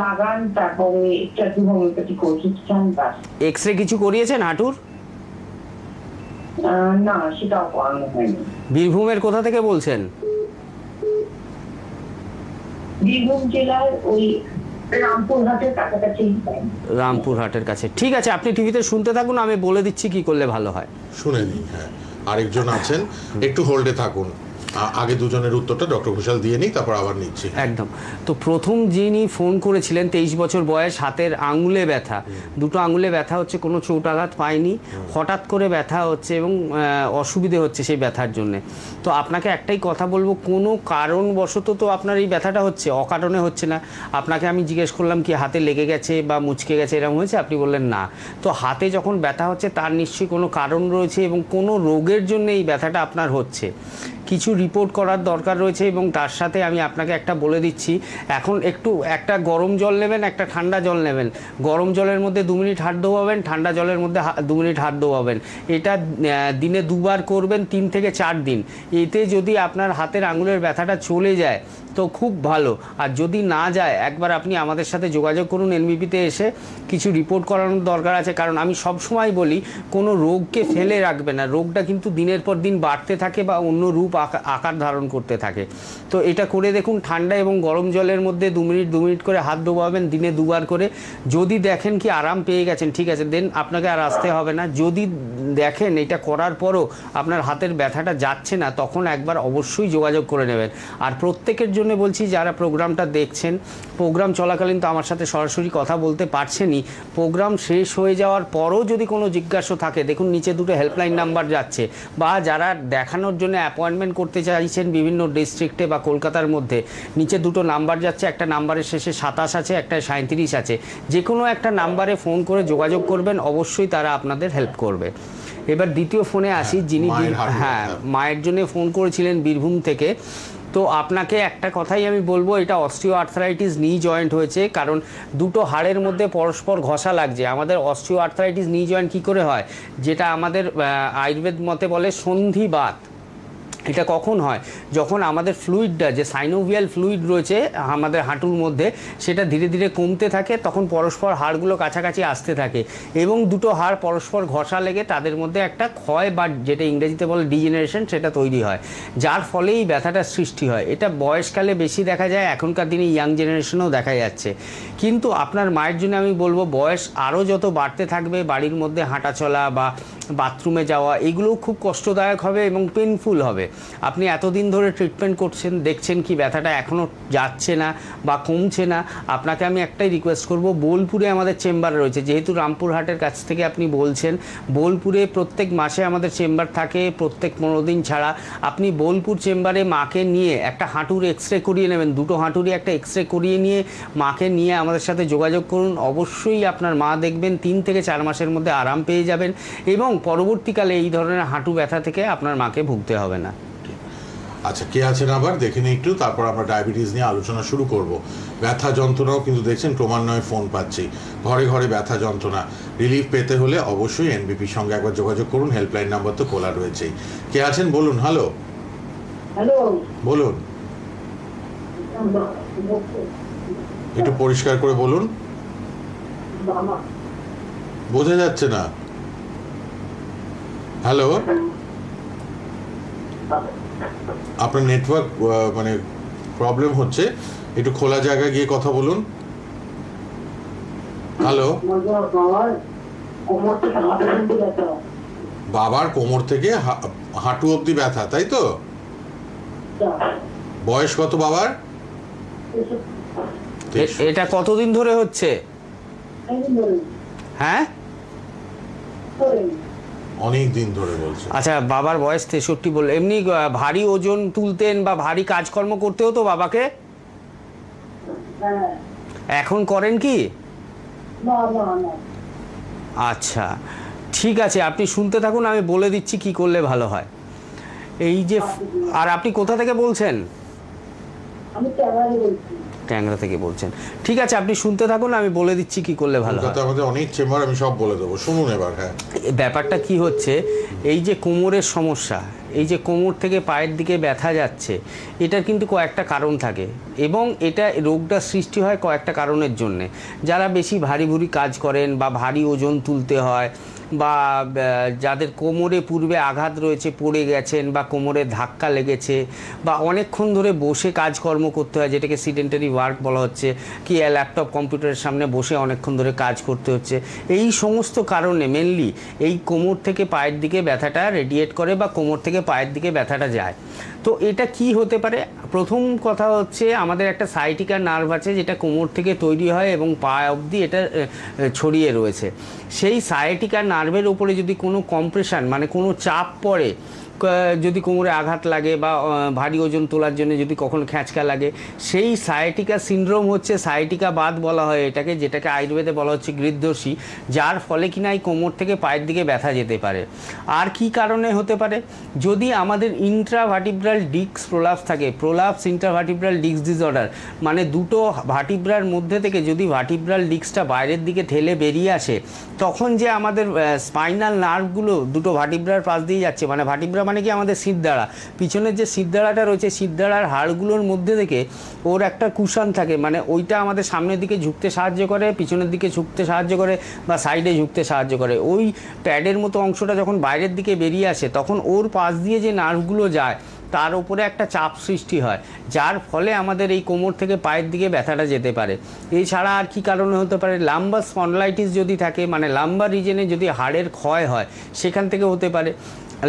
লাগান, তারপরে একটু হোমিওপ্যাথিক ওষুধ খান, বাস। এক্সরে কিছু করিয়েছেন হাঁটুর? না, সেটাও করানো হয়নি। বীরভূমের কোথা থেকে বলছেন? বীরভূম জেলার ওই রামপুরহাটের কাছাকাছি। রামপুরহাটের কাছে। ঠিক আছে, আপনি টিভিতে শুনতে থাকুন, আমি বলে দিচ্ছি কি করলে ভালো হয়। শুনে নিন। হ্যাঁ, আরেকজন আছেন, একটু হোল্ডে থাকুন। আগে দুজনের উত্তরটা ডক্টর ঘোষাল দিয়ে নিই, তারপর আবার নিচ্ছি। একদম। তো প্রথম যিনি ফোন করেছিলেন, 23 বছর বয়স, হাতের আঙুলে ব্যথা, দুটো আঙুলে ব্যথা হচ্ছে, কোনো চোট আঘাত পায়নি, হঠাৎ করে ব্যথা হচ্ছে এবং অসুবিধে হচ্ছে সেই ব্যথার জন্যে। তো আপনাকে একটাই কথা বলবো, কোনো কারণবশত তো আপনার এই ব্যথাটা হচ্ছে, অকারণে হচ্ছে না। আপনাকে আমি জিজ্ঞেস করলাম কি হাতে লেগে গেছে বা মুচকে গেছে এরকম হয়েছে, আপনি বললেন না। তো হাতে যখন ব্যথা হচ্ছে তার নিশ্চয়ই কোনো কারণ রয়েছে এবং কোনো রোগের জন্য এই ব্যথাটা আপনার হচ্ছে। কিছু রিপোর্ট করার দরকার রয়েছে এবং তার সাথে আমি আপনাকে একটা বলে দিচ্ছি, এখন একটা গরম জল নেবেন, একটা ঠান্ডা জল নেবেন। গরম জলের মধ্যে 2 মিনিট হাত ধোয়াবেন, ঠান্ডা জলের মধ্যে 2 মিনিট হাত ধোয়াবেন। এটা দিনে 2 বার করবেন, 3 থেকে 4 দিন। এতে যদি আপনার হাতের আঙুলের ব্যথাটা চলে যায় তো খুব ভালো। আর যদি না যায়, একবার আপনি আমাদের সাথে যোগাযোগ করুন এনবিপিতে এসে, কিছু রিপোর্ট করানোর দরকার আছে। কারণ আমি সবসময় বলি, কোনো রোগকে ফেলে রাখবে না, রোগটা কিন্তু দিনের পর দিন বাড়তে থাকে বা অন্য রূপ আকার ধারণ করতে থাকে। তো এটা করে দেখুন, ঠান্ডা এবং গরম জলের মধ্যে 2 মিনিট করে হাত ধোয়াবেন, দিনে 2 বার করে। যদি দেখেন কি আরাম পেয়ে গেছেন, ঠিক আছে, দেন আপনাকে আর আসতে হবে না। যদি দেখেন এটা করার পরও আপনার হাতের ব্যথাটা যাচ্ছে না, তখন একবার অবশ্যই যোগাযোগ করে নেবেন। আর প্রত্যেকের জন্য বলছি, যারা প্রোগ্রামটা দেখছেন, প্রোগ্রাম চলাকালীন তো আমার সাথে সরাসরি কথা বলতে পারছেনই, প্রোগ্রাম শেষ হয়ে যাওয়ার পরও যদি কোনো জিজ্ঞাসা থাকে, দেখুন নিচে 2টো হেল্পলাইন নাম্বার যাচ্ছে, বা যারা দেখানোর জন্য অ্যাপয়েন্টমেন্ট অ্যাপয়েন্টমেন্ট করতে চাইছেন বিভিন্ন ডিস্ট্রিক্টে বা কলকাতার মধ্যে, নিচে দুটো নাম্বার যাচ্ছে, একটা নাম্বারের শেষে 27 আছে, একটা 37 আছে, যে কোনো একটা নাম্বারে ফোন করে যোগাযোগ করবেন, অবশ্যই তারা আপনাদের হেল্প করবে। এবার দ্বিতীয় ফোনে আসি, যিনি মায়ের জন্য ফোন করেছিলেন বীরভূম থেকে। তো আপনাকে একটা কথাই আমি বলবো, এটা অস্টিও আর্থ্রাইটিস নি জয়েন্ট হয়েছে, কারণ দুটো হাড়ের মধ্যে পরস্পর ঘষা লাগছে। আমাদের অস্টিও আর্থ্রাইটিস নি জয়েন্ট কী করে হয়, যেটা আমাদের আয়ুর্বেদ মতে বলে সন্ধিবাত। এটা কখন হয়, যখন আমাদের ফ্লুইডটা, যে সাইনোভিয়াল ফ্লুইড রয়েছে আমাদের হাঁটুর মধ্যে, সেটা ধীরে ধীরে কমতে থাকে, তখন পরস্পর হাড়গুলো কাছাকাছি আসতে থাকে এবং দুটো হাড় পরস্পর ঘষা লেগে তাদের মধ্যে একটা ক্ষয় বা যেটা ইংরেজিতে বলে ডিজেনারেশন, সেটা তৈরি হয়, যার ফলে এই ব্যথাটার সৃষ্টি হয়। এটা বয়সকালে বেশি দেখা যায়, এখনকার দিনে ইয়াং জেনারেশনেও দেখা যাচ্ছে। কিন্তু আপনার মায়ের জন্য আমি বলবো, বয়স আরও যত বাড়তে থাকবে, বাড়ির মধ্যে হাঁটা চলা বা বাথরুমে যাওয়া এগুলোও খুব কষ্টদায়ক হবে এবং পেনফুল হবে। আপনি এতদিন ধরে ট্রিটমেন্ট করছেন, দেখছেন কি ব্যথাটা এখনও যাচ্ছে না বা কমছে না, আপনাকে আমি একটাই রিকোয়েস্ট করব, বোলপুরে আমাদের চেম্বার রয়েছে, যেহেতু রামপুরহাটের কাছ থেকে আপনি বলছেন, বোলপুরে প্রত্যেক মাসে আমাদের চেম্বার থাকে, প্রত্যেক 15 দিন ছাড়া। আপনি বোলপুর চেম্বারে মাকে নিয়ে একটা হাঁটুর এক্সরে করিয়ে নেবেন, দুটো হাঁটুরই একটা এক্সরে করিয়ে নিয়ে মাকে নিয়ে আমাদের সাথে যোগাযোগ করুন। অবশ্যই আপনার মা দেখবেন 3 থেকে 4 মাসের মধ্যে আরাম পেয়ে যাবেন এবং পরবর্তীকালে এই ধরনের হাঁটু ব্যথা থেকে আপনার মাকে ভুগতে হবে না। আচ্ছা, কে আছেন আবার দেখে নিই একটু, তারপর আমরা ডায়াবেটিস নিয়ে আলোচনা শুরু করব। ব্যথা যন্ত্রণাও কিন্তু দেখছেন ক্রমান্বয়ে ফোন পাচ্ছি, ঘরে ঘরে ব্যথা যন্ত্রণা। রিলিফ পেতে হলে অবশ্যই এনবিপির সঙ্গে একবার যোগাযোগ করুন, হেল্পলাইন নাম্বার তো খোলা রয়েছেই। কে আছেন বলুন। হ্যালো, বলুন, একটু পরিষ্কার করে বলুন, বোঝা যাচ্ছে না। হ্যালো, আপনার নেটওয়ার্ক মানে প্রবলেম হচ্ছে, একটু খোলা জায়গায় গিয়ে কথা বলুন। হ্যালো, বাবার কোমর থেকে হাঁটু অবধি ব্যথা, তাই তো? বয়স কত বাবার? এটা কতদিন ধরে হচ্ছে? হ্যাঁ, অনেক দিন ধরে বলছে। আচ্ছা, বাবার বয়স 63 বলল। এমনি ভারী ওজন তুলতেন বা ভারী কাজকর্ম করতে হতো বাবাকে? এখন করেন কি? আচ্ছা, ঠিক আছে, আপনি শুনতে থাকুন, আমি বলে দিচ্ছি কি করলে ভালো হয়। এই যে, আর আপনি কোথা থেকে বলছেন? ট্যাংরা থেকে বলছেন, ঠিক আছে, আপনি শুনতে থাকুন, আমি বলে দিচ্ছি কি করলে ভালো হয়। আমাদের অনেক চেম্বার, আমি সব বলে দেবো, শুনুন এবার। হ্যাঁ, ব্যাপারটা কি হচ্ছে, এই যে কোমরের সমস্যা, এই যে কোমর থেকে পায়ের দিকে ব্যথা যাচ্ছে, এটার কিন্তু কয়েকটা কারণ থাকে এবং এটা রোগটা সৃষ্টি হয় কয়েকটা কারণের জন্যে। যারা বেশি ভারী ভুরি কাজ করেন বা ভারী ওজন তুলতে হয়, বা যাদের কোমরে পূর্বে আঘাত রয়েছে, পড়ে গেছেন বা কোমরে ধাক্কা লেগেছে, বা অনেকক্ষণ ধরে বসে কাজকর্ম করতে হয়, যেটাকে সিডেন্টারি ওয়ার্ক বলা হচ্ছে, কি ল্যাপটপ কম্পিউটারের সামনে বসে অনেকক্ষণ ধরে কাজ করতে হচ্ছে, এই সমস্ত কারণে মেনলি এই কোমর থেকে পায়ের দিকে ব্যথাটা রেডিয়েট করে বা কোমর থেকে পায়ের দিকে ব্যথাটা যায়। তো এটা কি হতে পারে? প্রথম কথা হচ্ছে, আমাদের একটা সাইটিকা নার্ভ আছে যেটা কোমর থেকে তৈরি হয় এবং পা অবধি এটা ছড়িয়ে রয়েছে। সেই সাইটিকা নার্ভের উপরে যদি কোনো কম্প্রেশন মানে কোনো চাপ পড়ে, যদি কোমরে আঘাত লাগে বা ভারী ওজন তোলার জন্য যদি কখনো খ্যাঁচকা লাগে, সেই সায়াটিকা সিনড্রোম হচ্ছে, সায়াটিকা বাত বলা হয় এটাকে, যেটাকে আয়ুর্বেদে বলা হচ্ছে গৃহদোষী, যার ফলে কিনা এই কোমর থেকে পায়ের দিকে ব্যথা যেতে পারে। আর কি কারণে হতে পারে? যদি আমাদের ইন্ট্রাভার্টিব্রাল ডিস্ক প্রোলাপস থাকে, প্রোলাপস ইন্ট্রাভার্টিব্রাল ডিস্ক ডিসঅর্ডার, মানে দুটো ভার্টিব্রার মধ্যে থেকে যদি ভার্টিব্রাল ডিস্কটা বাইরের দিকে ঠেলে বেরিয়ে আসে, তখন যে আমাদের স্পাইনাল নার্ভগুলো দুটো ভার্টিব্রার পাশ দিয়ে যাচ্ছে, মানে ভার্টিব্রা মানে কি আমাদের সিঁধদাঁড়া, পিছনের যে সিঁধদাঁড়াটা রয়েছে, সিঁধদাঁড়ার হাড়গুলোর মধ্যে থেকে ওর একটা কুশন থাকে, মানে ওইটা আমাদের সামনের দিকে ঝুঁকতে সাহায্য করে, পিছনের দিকে ঝুঁকতে সাহায্য করে বা সাইডে ঝুঁকতে সাহায্য করে। ওই প্যাডের মতো অংশটা যখন বাইরের দিকে বেরিয়ে আসে, তখন ওর পাশ দিয়ে যে নার্ভগুলো যায় তার উপরে একটা চাপ সৃষ্টি হয়, যার ফলে আমাদের এই কোমর থেকে পায়ের দিকে ব্যথাটা যেতে পারে। এছাড়া আর কি কারণে হতে পারে? লাম্বার স্পন্ডলাইটিস যদি থাকে, মানে লাম্বার রিজনে যদি হাড়ের ক্ষয় হয়, সেখান থেকে হতে পারে।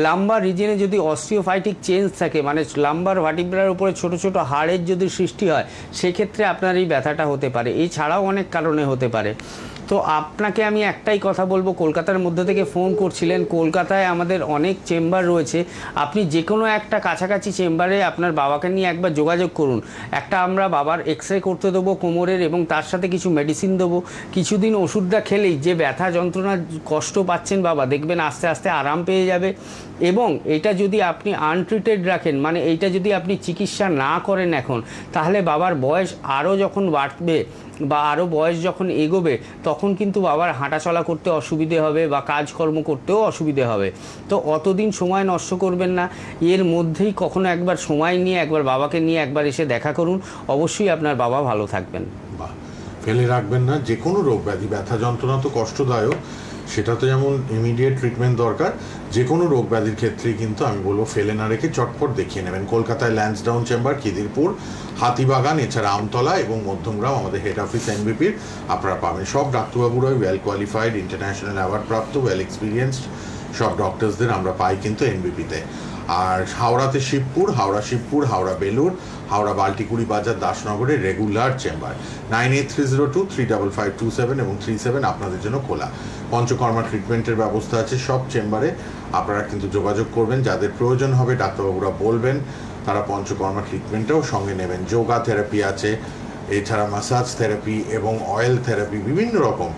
লাম্বার রিজনে যদি অস্টিওফাইটিক চেঞ্জ থাকে, মানে লাম্বার ভার্টিব্রার উপরে ছোট ছোট হাড়ের যদি সৃষ্টি হয়, সেক্ষেত্রে আপনার এই ব্যথাটা হতে পারে। এছাড়াও অনেক কারণে হতে পারে। তো আপনাকে আমি একটাই কথা বলবো, কলকাতার মধ্যে থেকে ফোন করছিলেন, কলকাতায় আমাদের অনেক চেম্বার রয়েছে, আপনি যে কোনো একটা কাছাকাছি চেম্বারে আপনার বাবাকে নিয়ে একবার যোগাযোগ করুন। একটা আমরা বাবার এক্সরে করতে দেবো কোমরের, এবং তার সাথে কিছু মেডিসিন দেবো। কিছুদিন ওষুধটা খেলেই যে ব্যথা যন্ত্রণা কষ্ট পাচ্ছেন বাবা, দেখবেন আস্তে আস্তে আরাম পেয়ে যাবে। এবং এটা যদি আপনি আনট্রিটেড রাখেন, মানে এইটা যদি আপনি চিকিৎসা না করেন এখন, তাহলে বাবার বয়স আরও যখন বাড়বে বা আরও বয়স যখন এগোবে, তখন কিন্তু বাবার হাঁটাচলা করতে অসুবিধে হবে বা কাজকর্ম করতেও অসুবিধে হবে। তো অতদিন সময় নষ্ট করবেন না, এর মধ্যেই কখনো একবার সময় নিয়ে একবার বাবাকে নিয়ে একবার এসে দেখা করুন, অবশ্যই আপনার বাবা ভালো থাকবেন। বাহ, ফেলে রাখবেন না। যে কোনো রোগ ব্যাধি, ব্যথা যন্ত্রণা তো কষ্টদায়ক, সেটা তো যেমন ইমিডিয়েট ট্রিটমেন্ট দরকার, যে কোনো রোগ ব্যাধির ক্ষেত্রেই কিন্তু আমি বলবো ফেলে না রেখে চটপট দেখিয়ে নেবেন। কলকাতায় ল্যান্সডাউন চেম্বার, খিদিরপুর, হাতিবাগান, এছাড়া আমতলা এবং মধ্যমগ্রাম আমাদের হেড অফিস এনবিপির আপনারা পাবেন। সব ডাক্তারবাবুরাই ওয়েল কোয়ালিফাইড, ইন্টারন্যাশনাল অ্যাওয়ার্ড প্রাপ্ত, ওয়েল এক্সপিরিয়েন্সড সব ডক্টরসদের আমরা পাই কিন্তু এনবিপিতে। আর হাওড়াতে শিবপুর, হাওড়া বেলুর, হাওড়া বাল্টিকুড়ি বাজার, দাসনগরে রেগুলার চেম্বার। 9830235527 এবং 37 আপনাদের জন্য খোলা। পঞ্চকর্মা ট্রিটমেন্টের ব্যবস্থা আছে সব চেম্বারে, আপনারা কিন্তু যোগাযোগ করবেন। যাদের প্রয়োজন হবে ডাক্তারবাবুরা বলবেন, তারা পঞ্চকর্মা ট্রিটমেন্টটাও সঙ্গে নেবেন। যোগা থেরাপি আছে, এছাড়া ম্যাসাজ থেরাপি এবং অয়েল থেরাপি, বিভিন্ন রকম